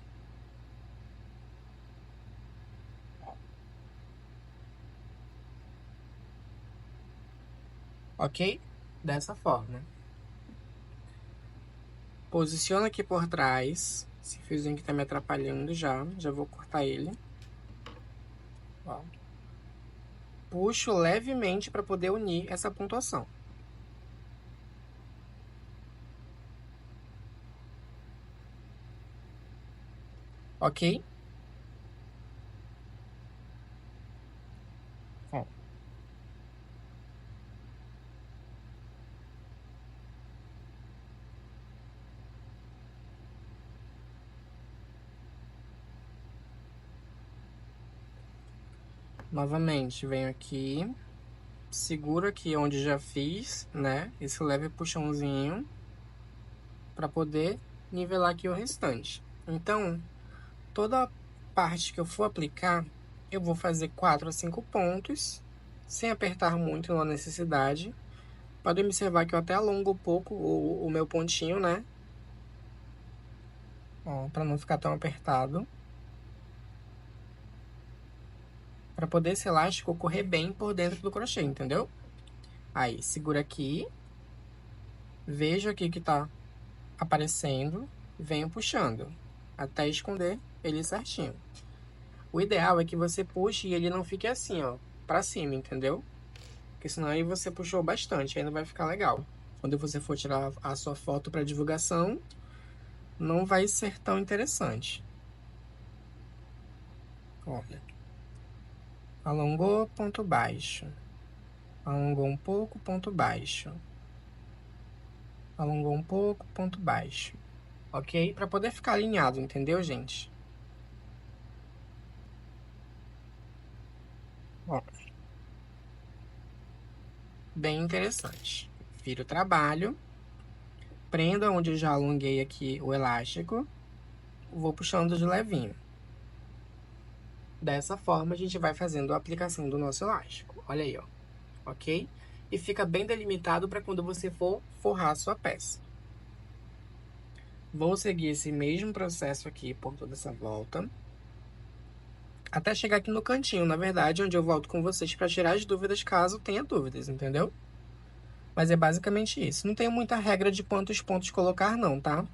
A: Ok? Dessa forma. Posiciono aqui por trás. Esse fiozinho que tá me atrapalhando já. Já vou cortar ele. Ó. Puxo levemente para poder unir essa pontuação. Ok? Ó. Novamente, venho aqui, seguro aqui onde já fiz, né? Esse leve puxãozinho para poder nivelar aqui o restante. Então, toda a parte que eu for aplicar, eu vou fazer 4 a 5 pontos, sem apertar muito na necessidade. Pode observar que eu até alongo um pouco o meu pontinho, né? Ó, para não ficar tão apertado. Para poder esse elástico correr bem por dentro do crochê, entendeu? Aí, segura aqui. Vejo aqui que tá aparecendo. Venho puxando. Até esconder ele certinho. O ideal é que você puxe e ele não fique assim, ó. Pra cima, entendeu? Porque senão aí você puxou bastante. Aí não vai ficar legal. Quando você for tirar a sua foto para divulgação, não vai ser tão interessante. Olha. Alongou, ponto baixo. Alongou um pouco, ponto baixo. Alongou um pouco, ponto baixo. Ok? Para poder ficar alinhado, entendeu, gente? Ó. Bem interessante. Viro o trabalho. Prendo onde eu já alonguei aqui o elástico. Vou puxando de levinho. Dessa forma, a gente vai fazendo a aplicação do nosso elástico. Olha aí, ó. Ok? E fica bem delimitado para quando você for forrar a sua peça. Vou seguir esse mesmo processo aqui por toda essa volta. Até chegar aqui no cantinho, na verdade, onde eu volto com vocês para tirar as dúvidas, caso tenha dúvidas, entendeu? Mas é basicamente isso. Não tenho muita regra de quantos pontos colocar, não, tá?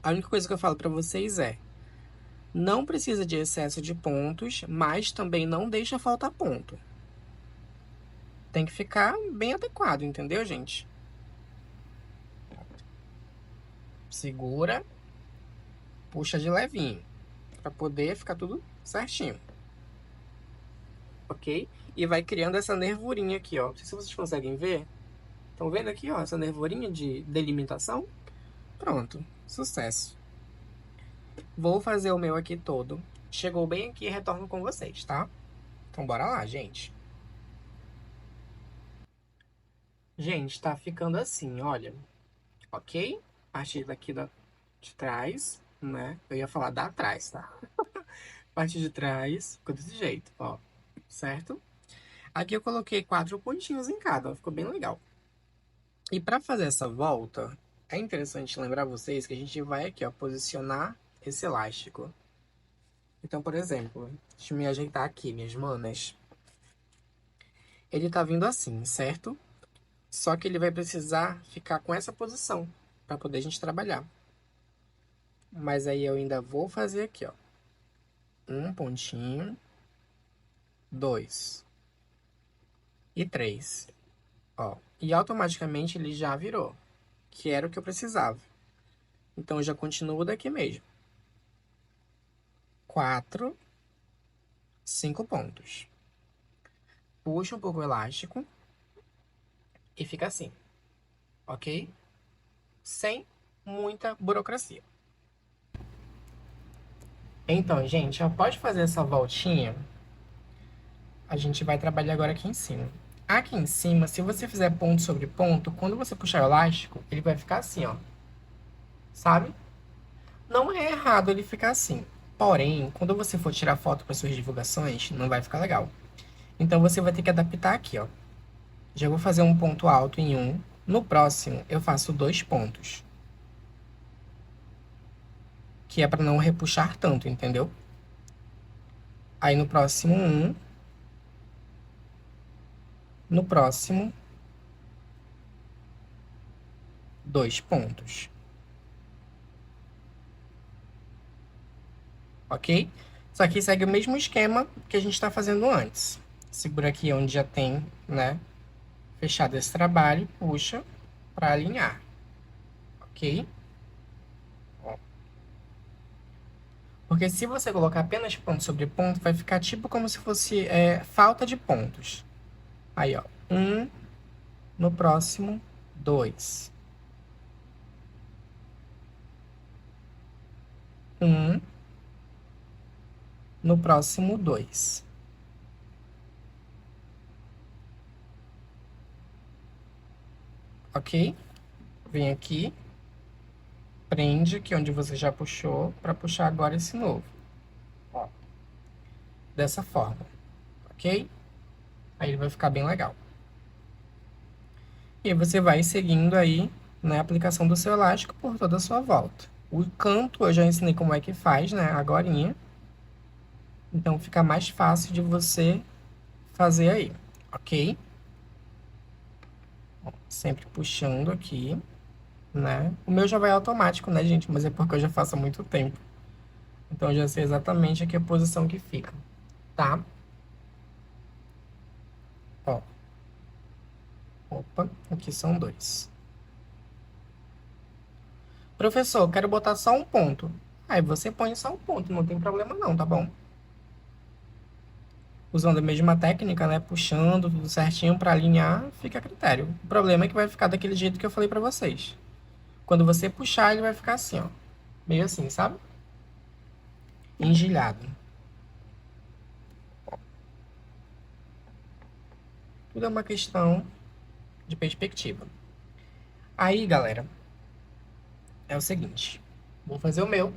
A: A única coisa que eu falo para vocês é: não precisa de excesso de pontos, mas também não deixa faltar ponto. Tem que ficar bem adequado, entendeu, gente? Segura, puxa de levinho, para poder ficar tudo certinho. Ok? E vai criando essa nervurinha aqui, ó. Não sei se vocês conseguem ver. Estão vendo aqui, ó, essa nervurinha de delimitação? Pronto, sucesso. Vou fazer o meu aqui todo. Chegou bem aqui e retorno com vocês, tá? Então bora lá, gente. Gente, tá ficando assim, olha. Ok? A partir daqui de trás, né? Eu ia falar da trás, tá? A partir de trás, ficou desse jeito, ó. Certo? Aqui eu coloquei 4 pontinhos em cada, ó. Ficou bem legal. E para fazer essa volta, é interessante lembrar vocês que a gente vai aqui, ó, posicionar esse elástico. Então, por exemplo, deixa eu me ajeitar aqui, minhas manas. Ele tá vindo assim, certo? Só que ele vai precisar ficar com essa posição para poder a gente trabalhar. Mas aí eu ainda vou fazer aqui, ó. Um pontinho, 2 e 3, ó. E automaticamente ele já virou, que era o que eu precisava. Então, eu já continuo daqui mesmo. 4, 5 pontos. Puxa um pouco o elástico e fica assim, ok? Sem muita burocracia. Então, gente, após fazer essa voltinha, a gente vai trabalhar agora aqui em cima. Aqui em cima, se você fizer ponto sobre ponto, quando você puxar o elástico, ele vai ficar assim, ó. Sabe? Não é errado ele ficar assim. Porém, quando você for tirar foto para suas divulgações, não vai ficar legal. Então você vai ter que adaptar aqui, ó. Já vou fazer um ponto alto em um. No próximo, eu faço 2 pontos. Que é para não repuxar tanto, entendeu? Aí no próximo, um. No próximo, 2 pontos. Ok? Só que segue o mesmo esquema que a gente está fazendo antes. Segura aqui onde já tem, né? Fechado esse trabalho e puxa para alinhar. Ok? Ó. Porque se você colocar apenas ponto sobre ponto, vai ficar tipo como se fosse falta de pontos. Aí, ó. Um, no próximo, 2. Um, no próximo, 2. Ok? Vem aqui, prende aqui onde você já puxou, para puxar agora esse novo. Ó. Dessa forma. Ok? Aí ele vai ficar bem legal. E aí você vai seguindo aí na aplicação do seu elástico por toda a sua volta. O canto eu já ensinei como é que faz, né? Agorinha. Então fica mais fácil de você fazer aí, ok? Ó, sempre puxando aqui, né? O meu já vai automático, né, gente? Mas é porque eu já faço há muito tempo. Então eu já sei exatamente aqui a posição que fica, tá? Ó. Opa, aqui são 2. Professor, quero botar só um ponto. Aí você põe só um ponto, não tem problema não, tá bom? Usando a mesma técnica, né? Puxando tudo certinho para alinhar, fica a critério. O problema é que vai ficar daquele jeito que eu falei para vocês. Quando você puxar, ele vai ficar assim, ó. Meio assim, sabe? Engilhado. Tudo é uma questão de perspectiva. Aí, galera, é o seguinte. Vou fazer o meu.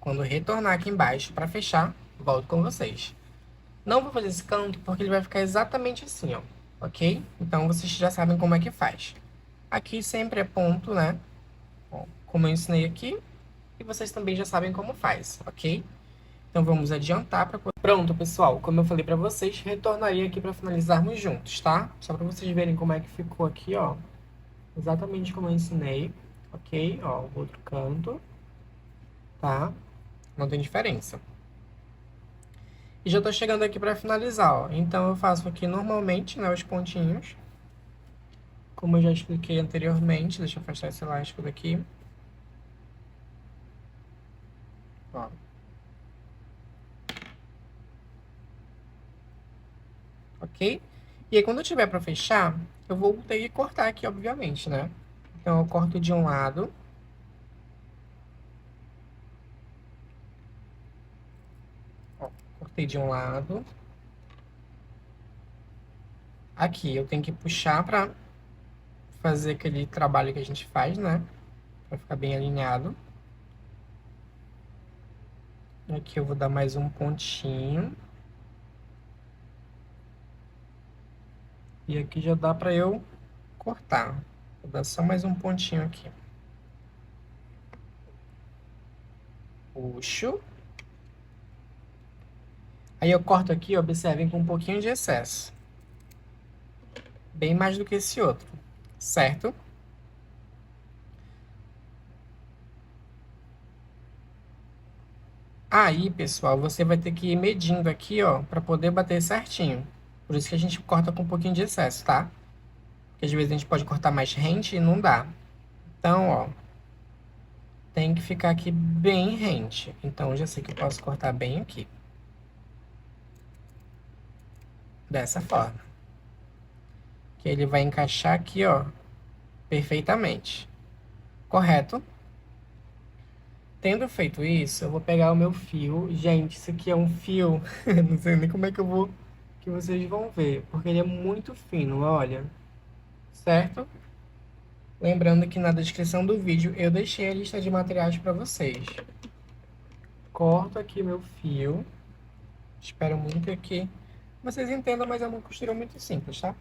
A: Quando retornar aqui embaixo para fechar, volto com vocês. Não vou fazer esse canto porque ele vai ficar exatamente assim, ó. Ok? Então, vocês já sabem como é que faz. Aqui sempre é ponto, né? Ó, como eu ensinei aqui. E vocês também já sabem como faz, ok? Então, vamos adiantar para... Pronto, pessoal. Como eu falei para vocês, retornarei aqui para finalizarmos juntos, tá? Só para vocês verem como é que ficou aqui, ó. Exatamente como eu ensinei, ok? Ó, o outro canto, tá? Não tem diferença. E já tô chegando aqui para finalizar, ó. Então, eu faço aqui normalmente, né, os pontinhos. Como eu já expliquei anteriormente. Deixa eu afastar esse elástico daqui. Ó. Ok? E aí, quando eu tiver para fechar, eu vou ter que cortar aqui, obviamente, né? Então, eu corto de um lado. Ó, cortei de um lado. Aqui, eu tenho que puxar para fazer aquele trabalho que a gente faz, né? Para ficar bem alinhado. Aqui eu vou dar mais um pontinho. E aqui já dá para eu cortar. Vou dar só mais um pontinho aqui. Puxo. Aí eu corto aqui, observem, com um pouquinho de excesso. Bem mais do que esse outro, certo? Aí, pessoal, você vai ter que ir medindo aqui, ó, para poder bater certinho. Por isso que a gente corta com um pouquinho de excesso, tá? Porque às vezes a gente pode cortar mais rente e não dá. Então, ó, tem que ficar aqui bem rente. Então, eu já sei que eu posso cortar bem aqui. Dessa forma. Que ele vai encaixar aqui, ó, perfeitamente. Correto? Tendo feito isso, eu vou pegar o meu fio. Gente, isso aqui é um fio. Não sei nem como é que eu vou... Que vocês vão ver. Porque ele é muito fino, olha. Certo? Lembrando que na descrição do vídeo eu deixei a lista de materiais para vocês. corto aqui meu fio. Espero muito que vocês entendam, mas é uma costura muito simples, tá?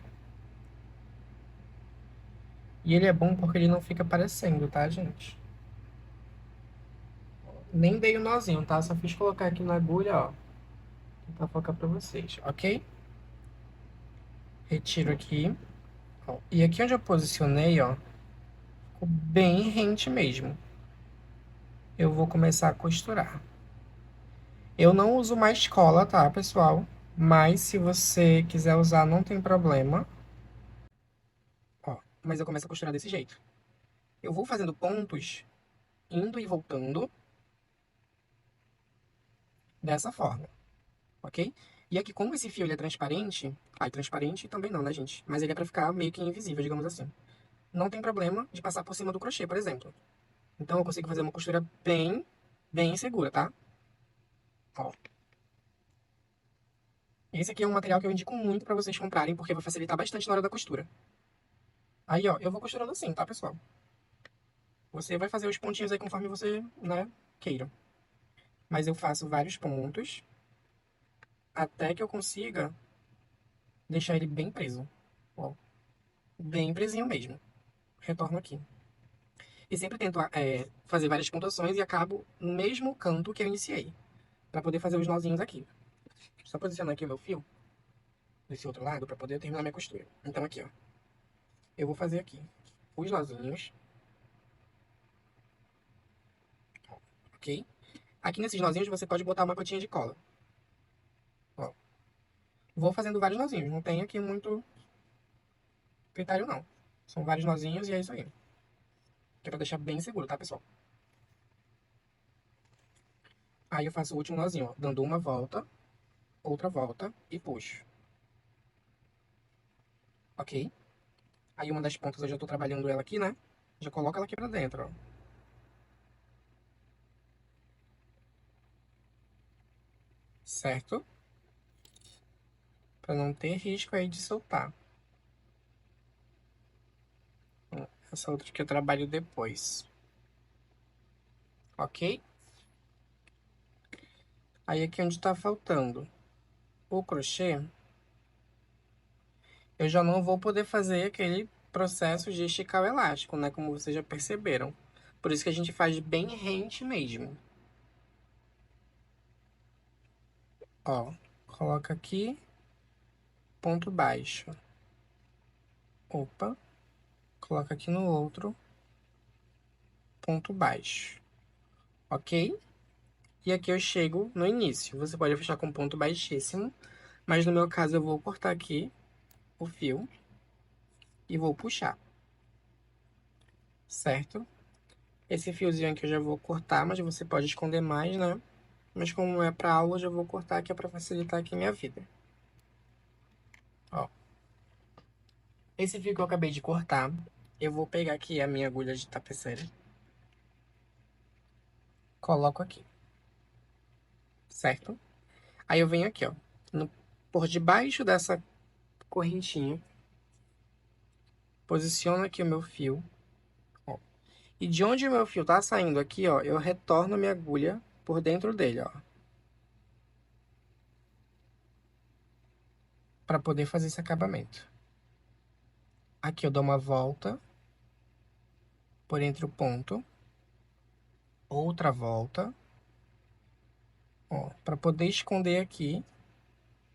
A: E ele é bom porque ele não fica aparecendo, tá, gente? Nem dei o nozinho, tá? Só fiz colocar aqui na agulha, ó. Tentar focar pra vocês, ok? Retiro aqui. Ó. E aqui onde eu posicionei, ó, ficou bem rente mesmo. Eu vou começar a costurar. Eu não uso mais cola, tá, pessoal? Mas se você quiser usar, não tem problema. Ó, mas eu começo a costurar desse jeito. Eu vou fazendo pontos, indo e voltando, dessa forma, ok? E aqui, como esse fio ele é transparente... Ah, transparente também não, né, gente? Mas ele é pra ficar meio que invisível, digamos assim. Não tem problema de passar por cima do crochê, por exemplo. Então, eu consigo fazer uma costura bem segura, tá? Ó. Esse aqui é um material que eu indico muito pra vocês comprarem, porque vai facilitar bastante na hora da costura. Aí, ó, eu vou costurando assim, tá, pessoal? Você vai fazer os pontinhos aí conforme você, né, queira. Mas eu faço vários pontos até que eu consiga deixar ele bem preso. Ó, bem presinho mesmo. Retorno aqui. E sempre tento fazer várias pontuações e acabo no mesmo canto que eu iniciei. Pra poder fazer os nozinhos aqui. Só posicionar aqui o meu fio desse outro lado pra poder terminar minha costura. Então aqui, ó. Eu vou fazer aqui os nozinhos. Ok? Aqui nesses nozinhos você pode botar uma gotinha de cola. Ó. Vou fazendo vários nozinhos. Não tem aqui muito critério, não. São vários nozinhos e é isso aí. Que é pra deixar bem seguro, tá, pessoal? Aí eu faço o último nozinho, ó. Dando uma volta, outra volta e puxo. Ok? Aí uma das pontas eu já tô trabalhando ela aqui, né? Já coloco ela aqui pra dentro, ó. Certo? Pra não ter risco aí de soltar. Essa outra que eu trabalho depois. Ok? Aí aqui onde tá faltando o crochê, eu já não vou poder fazer aquele processo de esticar o elástico, né? Como vocês já perceberam. Por isso que a gente faz bem rente mesmo. Ó, coloca aqui, ponto baixo. Opa, coloca aqui no outro, ponto baixo. Ok? E aqui eu chego no início. Você pode fechar com ponto baixíssimo, mas no meu caso eu vou cortar aqui o fio e vou puxar, certo? Esse fiozinho aqui eu já vou cortar, mas você pode esconder mais, né? Mas como é pra aula, eu já vou cortar aqui pra facilitar aqui a minha vida. Ó. Esse fio que eu acabei de cortar, eu vou pegar aqui a minha agulha de tapeceira. Coloco aqui, certo? Aí eu venho aqui, ó, por debaixo dessa correntinha, posiciono aqui o meu fio, ó. E de onde o meu fio tá saindo aqui, ó, eu retorno a minha agulha por dentro dele, ó. Pra poder fazer esse acabamento. Aqui eu dou uma volta por entre o ponto, outra volta, ó, pra poder esconder aqui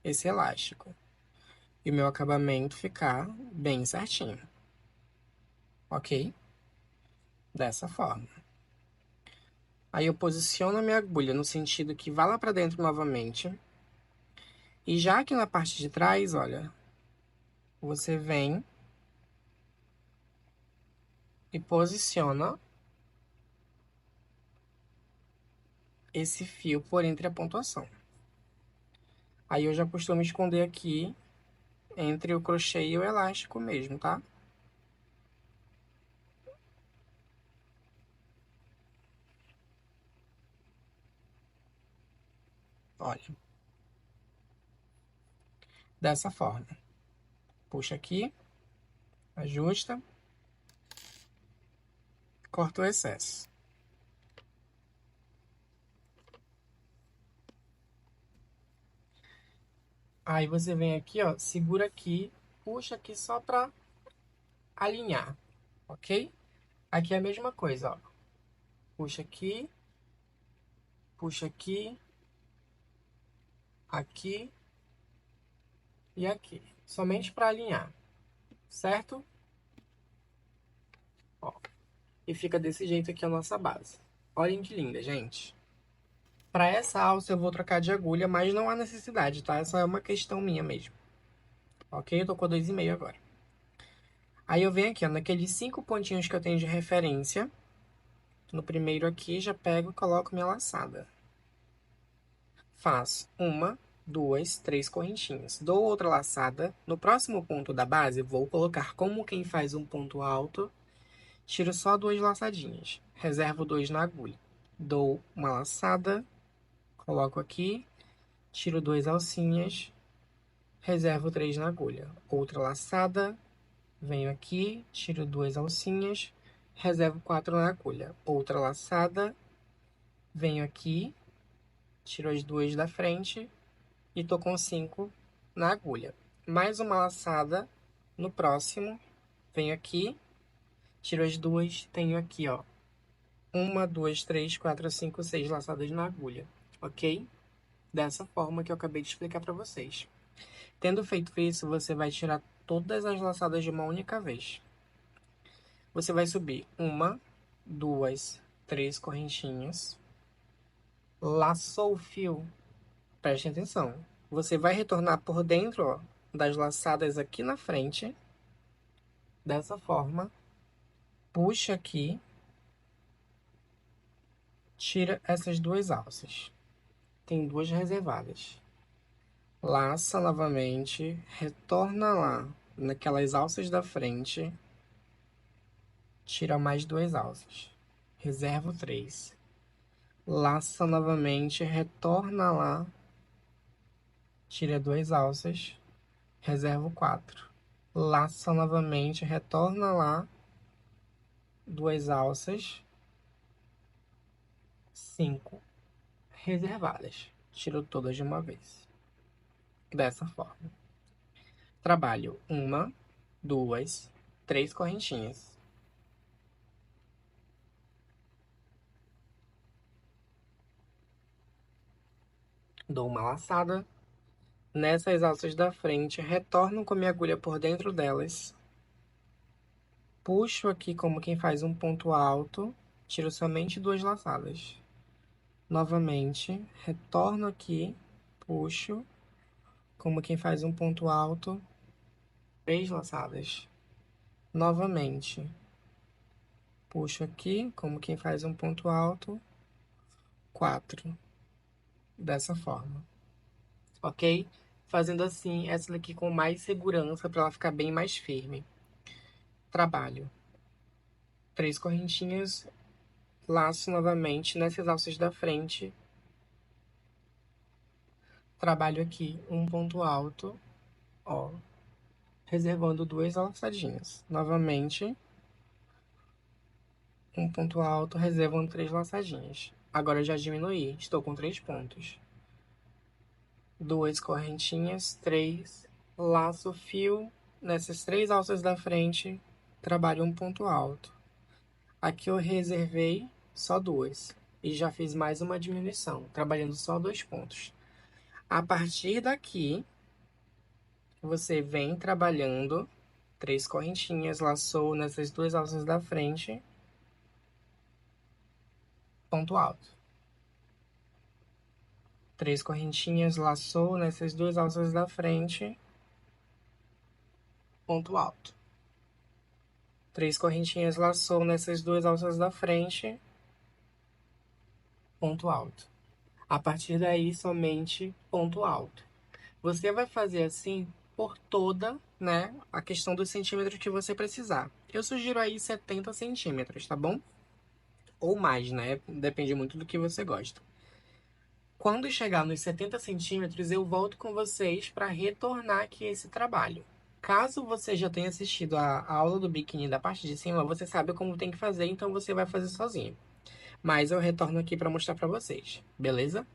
A: esse elástico. E o meu acabamento ficar bem certinho. Ok? Dessa forma. Aí eu posiciono a minha agulha no sentido que vá lá pra dentro novamente. E já aqui na parte de trás, olha, você vem e posiciona esse fio por entre a pontuação. Aí eu já costumo esconder aqui entre o crochê e o elástico mesmo, tá? Olha, dessa forma. Puxa aqui, ajusta, corta o excesso. Aí você vem aqui, ó, segura aqui, puxa aqui só pra alinhar, ok? Aqui é a mesma coisa, ó. Puxa aqui, aqui e aqui. Somente pra alinhar, certo? Ó, e fica desse jeito aqui a nossa base. Olhem que linda, gente. Para essa alça eu vou trocar de agulha, mas não há necessidade, tá? Essa é uma questão minha mesmo. Ok? Eu tô com 2,5 agora. Aí eu venho aqui, ó, naqueles 5 pontinhos que eu tenho de referência. No primeiro aqui, já pego e coloco minha laçada. Faço 1, 2, 3 correntinhas. Dou outra laçada. No próximo ponto da base, vou colocar como quem faz um ponto alto. Tiro só 2 laçadinhas. Reservo 2 na agulha. Dou uma laçada. Coloco aqui. Tiro 2 alcinhas. Reservo 3 na agulha. Outra laçada. Venho aqui. Tiro 2 alcinhas. Reservo 4 na agulha. Outra laçada. Venho aqui. Tiro as 2 da frente. E tô com 5 na agulha. Mais uma laçada. No próximo. Venho aqui. Tiro as 2. Tenho aqui, ó. 1, 2, 3, 4, 5, 6 laçadas na agulha. Ok? Dessa forma que eu acabei de explicar para vocês. Tendo feito isso, você vai tirar todas as laçadas de uma única vez. Você vai subir 1, 2, 3 correntinhas. Laçou o fio. Preste atenção. Você vai retornar por dentro, ó, das laçadas aqui na frente. Dessa forma. Puxa aqui. Tira essas 2 alças. Tem 2 reservadas. Laça novamente, retorna lá naquelas alças da frente, tira mais 2 alças, reserva 3. Laça novamente, retorna lá, tira 2 alças, reserva 4. Laça novamente, retorna lá, 2 alças, 5 reservadas. Tiro todas de uma vez. Dessa forma. Trabalho 1, 2, 3 correntinhas. Dou uma laçada nessas alças da frente, retorno com minha agulha por dentro delas. Puxo aqui como quem faz um ponto alto, tiro somente 2 laçadas. Novamente, retorno aqui, puxo, como quem faz um ponto alto, 3 laçadas. Novamente, puxo aqui, como quem faz um ponto alto, 4. Dessa forma. Ok? Fazendo assim, essa daqui com mais segurança para ela ficar bem mais firme. Trabalho 3 correntinhas, laço novamente nessas alças da frente. Trabalho aqui um ponto alto, ó, reservando 2 laçadinhas. Novamente, um ponto alto, reservando 3 laçadinhas. Agora já diminuí, estou com 3 pontos. 2 correntinhas, 3, laço fio nessas 3 alças da frente, trabalho um ponto alto. Aqui eu reservei só 2 e já fiz mais uma diminuição, trabalhando só 2 pontos. A partir daqui, você vem trabalhando 3 correntinhas, laçou nessas 2 alças da frente, ponto alto. 3 correntinhas, laçou nessas 2 alças da frente, ponto alto. 3 correntinhas, laçou nessas 2 alças da frente, ponto alto. A partir daí, somente ponto alto. Você vai fazer assim por toda, né, a questão dos centímetros que você precisar. Eu sugiro aí 70 centímetros, tá bom? Ou mais, né? Depende muito do que você gosta. Quando chegar nos 70 centímetros, eu volto com vocês para retornar aqui esse trabalho. Caso você já tenha assistido a aula do biquíni da parte de cima, você sabe como tem que fazer, então você vai fazer sozinho. Mas eu retorno aqui para mostrar para vocês, beleza?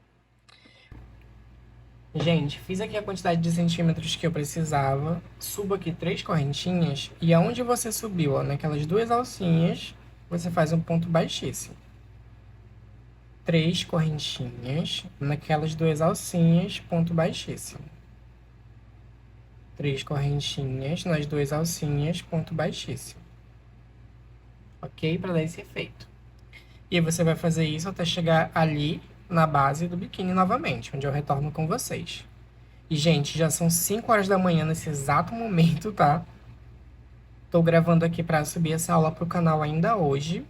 A: Gente, fiz aqui a quantidade de centímetros que eu precisava. Subo aqui 3 correntinhas. E aonde você subiu, ó, naquelas 2 alcinhas, você faz um ponto baixíssimo. 3 correntinhas, naquelas 2 alcinhas, ponto baixíssimo. 3 correntinhas nas 2 alcinhas, ponto baixíssimo. Ok? Para dar esse efeito. E você vai fazer isso até chegar ali na base do biquíni novamente, onde eu retorno com vocês. E, gente, já são 5 horas da manhã nesse exato momento, tá? Tô gravando aqui para subir essa aula pro canal ainda hoje.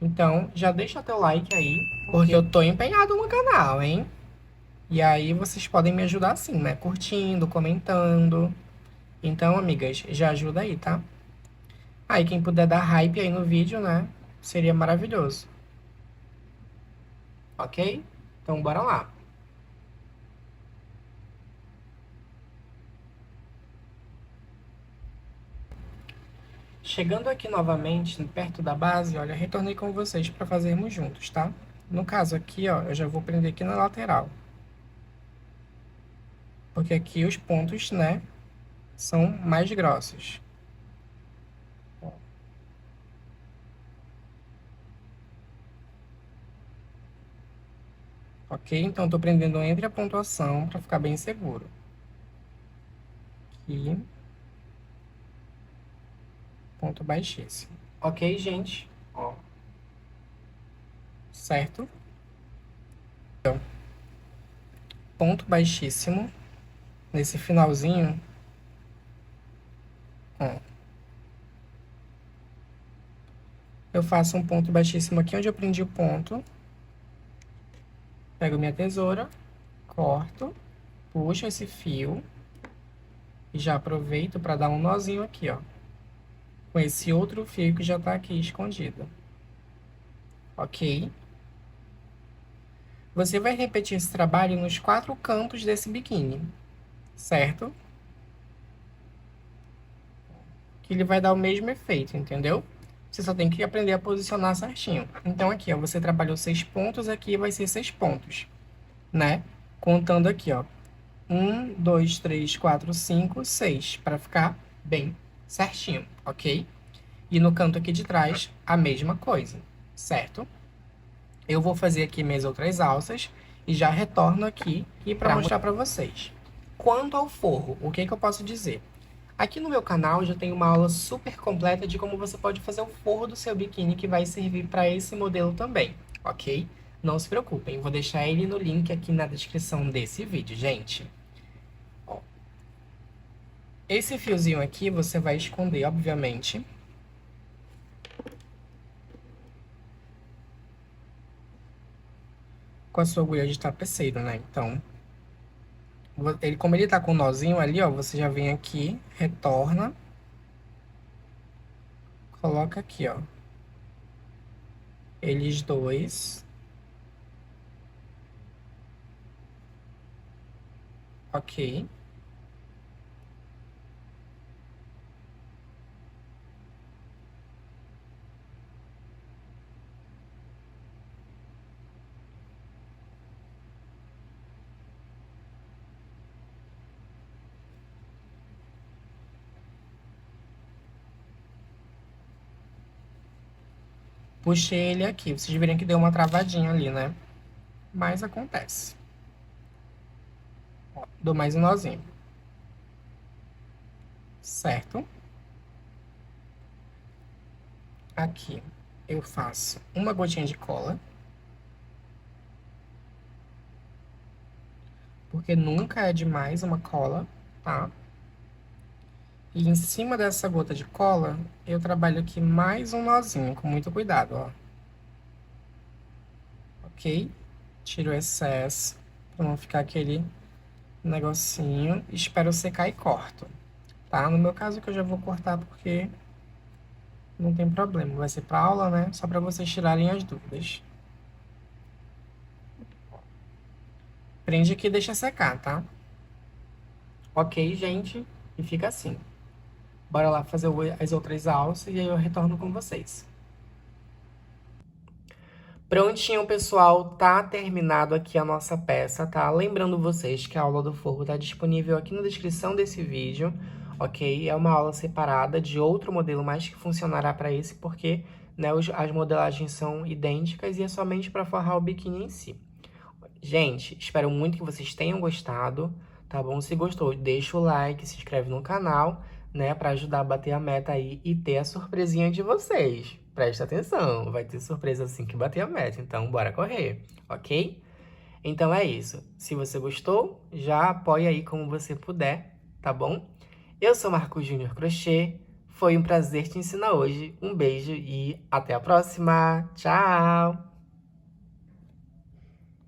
A: Então, já deixa teu like aí, porque eu tô empenhado no canal, hein? E aí vocês podem me ajudar assim, né? Curtindo, comentando. Então, amigas, já ajuda aí, tá? Aí, quem puder dar hype aí no vídeo, né? Seria maravilhoso. Ok? Então, bora lá. Chegando aqui novamente, perto da base, olha, retornei com vocês para fazermos juntos, tá? No caso aqui, ó, eu já vou prender aqui na lateral. Porque aqui os pontos, né, são mais grossos. Ok? Então, eu tô prendendo entre a pontuação para ficar bem seguro. Aqui. Ponto baixíssimo. Ok, gente? Ó. Certo? Então, ponto baixíssimo. Nesse finalzinho. Ó. Eu faço um ponto baixíssimo aqui onde eu prendi o ponto. Pego minha tesoura. Corto. Puxo esse fio. E já aproveito para dar um nozinho aqui, ó. Com esse outro fio que já tá aqui escondido. Ok? Você vai repetir esse trabalho nos 4 cantos desse biquíni, certo? Que ele vai dar o mesmo efeito, entendeu? Você só tem que aprender a posicionar certinho. Então, aqui, ó, você trabalhou 6 pontos, aqui vai ser 6 pontos, né? Contando aqui, ó. 1, 2, 3, 4, 5, 6, para ficar bem certinho, ok? E no canto aqui de trás, a mesma coisa, certo? Eu vou fazer aqui minhas outras alças e já retorno aqui e para mostrar para vocês. Quanto ao forro, o que eu posso dizer? Aqui no meu canal já tem uma aula super completa de como você pode fazer o forro do seu biquíni que vai servir para esse modelo também, ok? Não se preocupem, vou deixar ele no link aqui na descrição desse vídeo, gente. Ó, esse fiozinho aqui você vai esconder, obviamente, com a sua agulha de tapeceiro, né? Então, ele, como ele tá com o nozinho ali, ó, você já vem aqui, retorna, coloca aqui, ó, eles dois, ok? Puxei ele aqui, vocês viram que deu uma travadinha ali, né? Mas acontece. Ó, dou mais um nozinho. Certo? Aqui eu faço uma gotinha de cola. Porque nunca é demais uma cola, tá? E em cima dessa gota de cola, eu trabalho aqui mais um nozinho, com muito cuidado, ó. Ok? Tiro o excesso, pra não ficar aquele negocinho. Espero secar e corto, tá? No meu caso, que eu já vou cortar porque não tem problema. Vai ser pra aula, né? Só pra vocês tirarem as dúvidas. Prende aqui e deixa secar, tá? Ok, gente? E fica assim. Bora lá fazer as outras alças e aí eu retorno com vocês. Prontinho, pessoal, tá terminado aqui a nossa peça, tá? Lembrando vocês que a aula do forro tá disponível aqui na descrição desse vídeo, ok? É uma aula separada de outro modelo, mas que funcionará para esse, porque, né, as modelagens são idênticas e é somente para forrar o biquíni em si. Gente, espero muito que vocês tenham gostado, tá bom? Se gostou, deixa o like, se inscreve no canal, né, para ajudar a bater a meta aí e ter a surpresinha de vocês. Presta atenção, vai ter surpresa assim que bater a meta, então bora correr, ok? Então é isso. Se você gostou, já apoia aí como você puder, tá bom? Eu sou Marcos Júnior Crochê, foi um prazer te ensinar hoje. Um beijo e até a próxima. Tchau!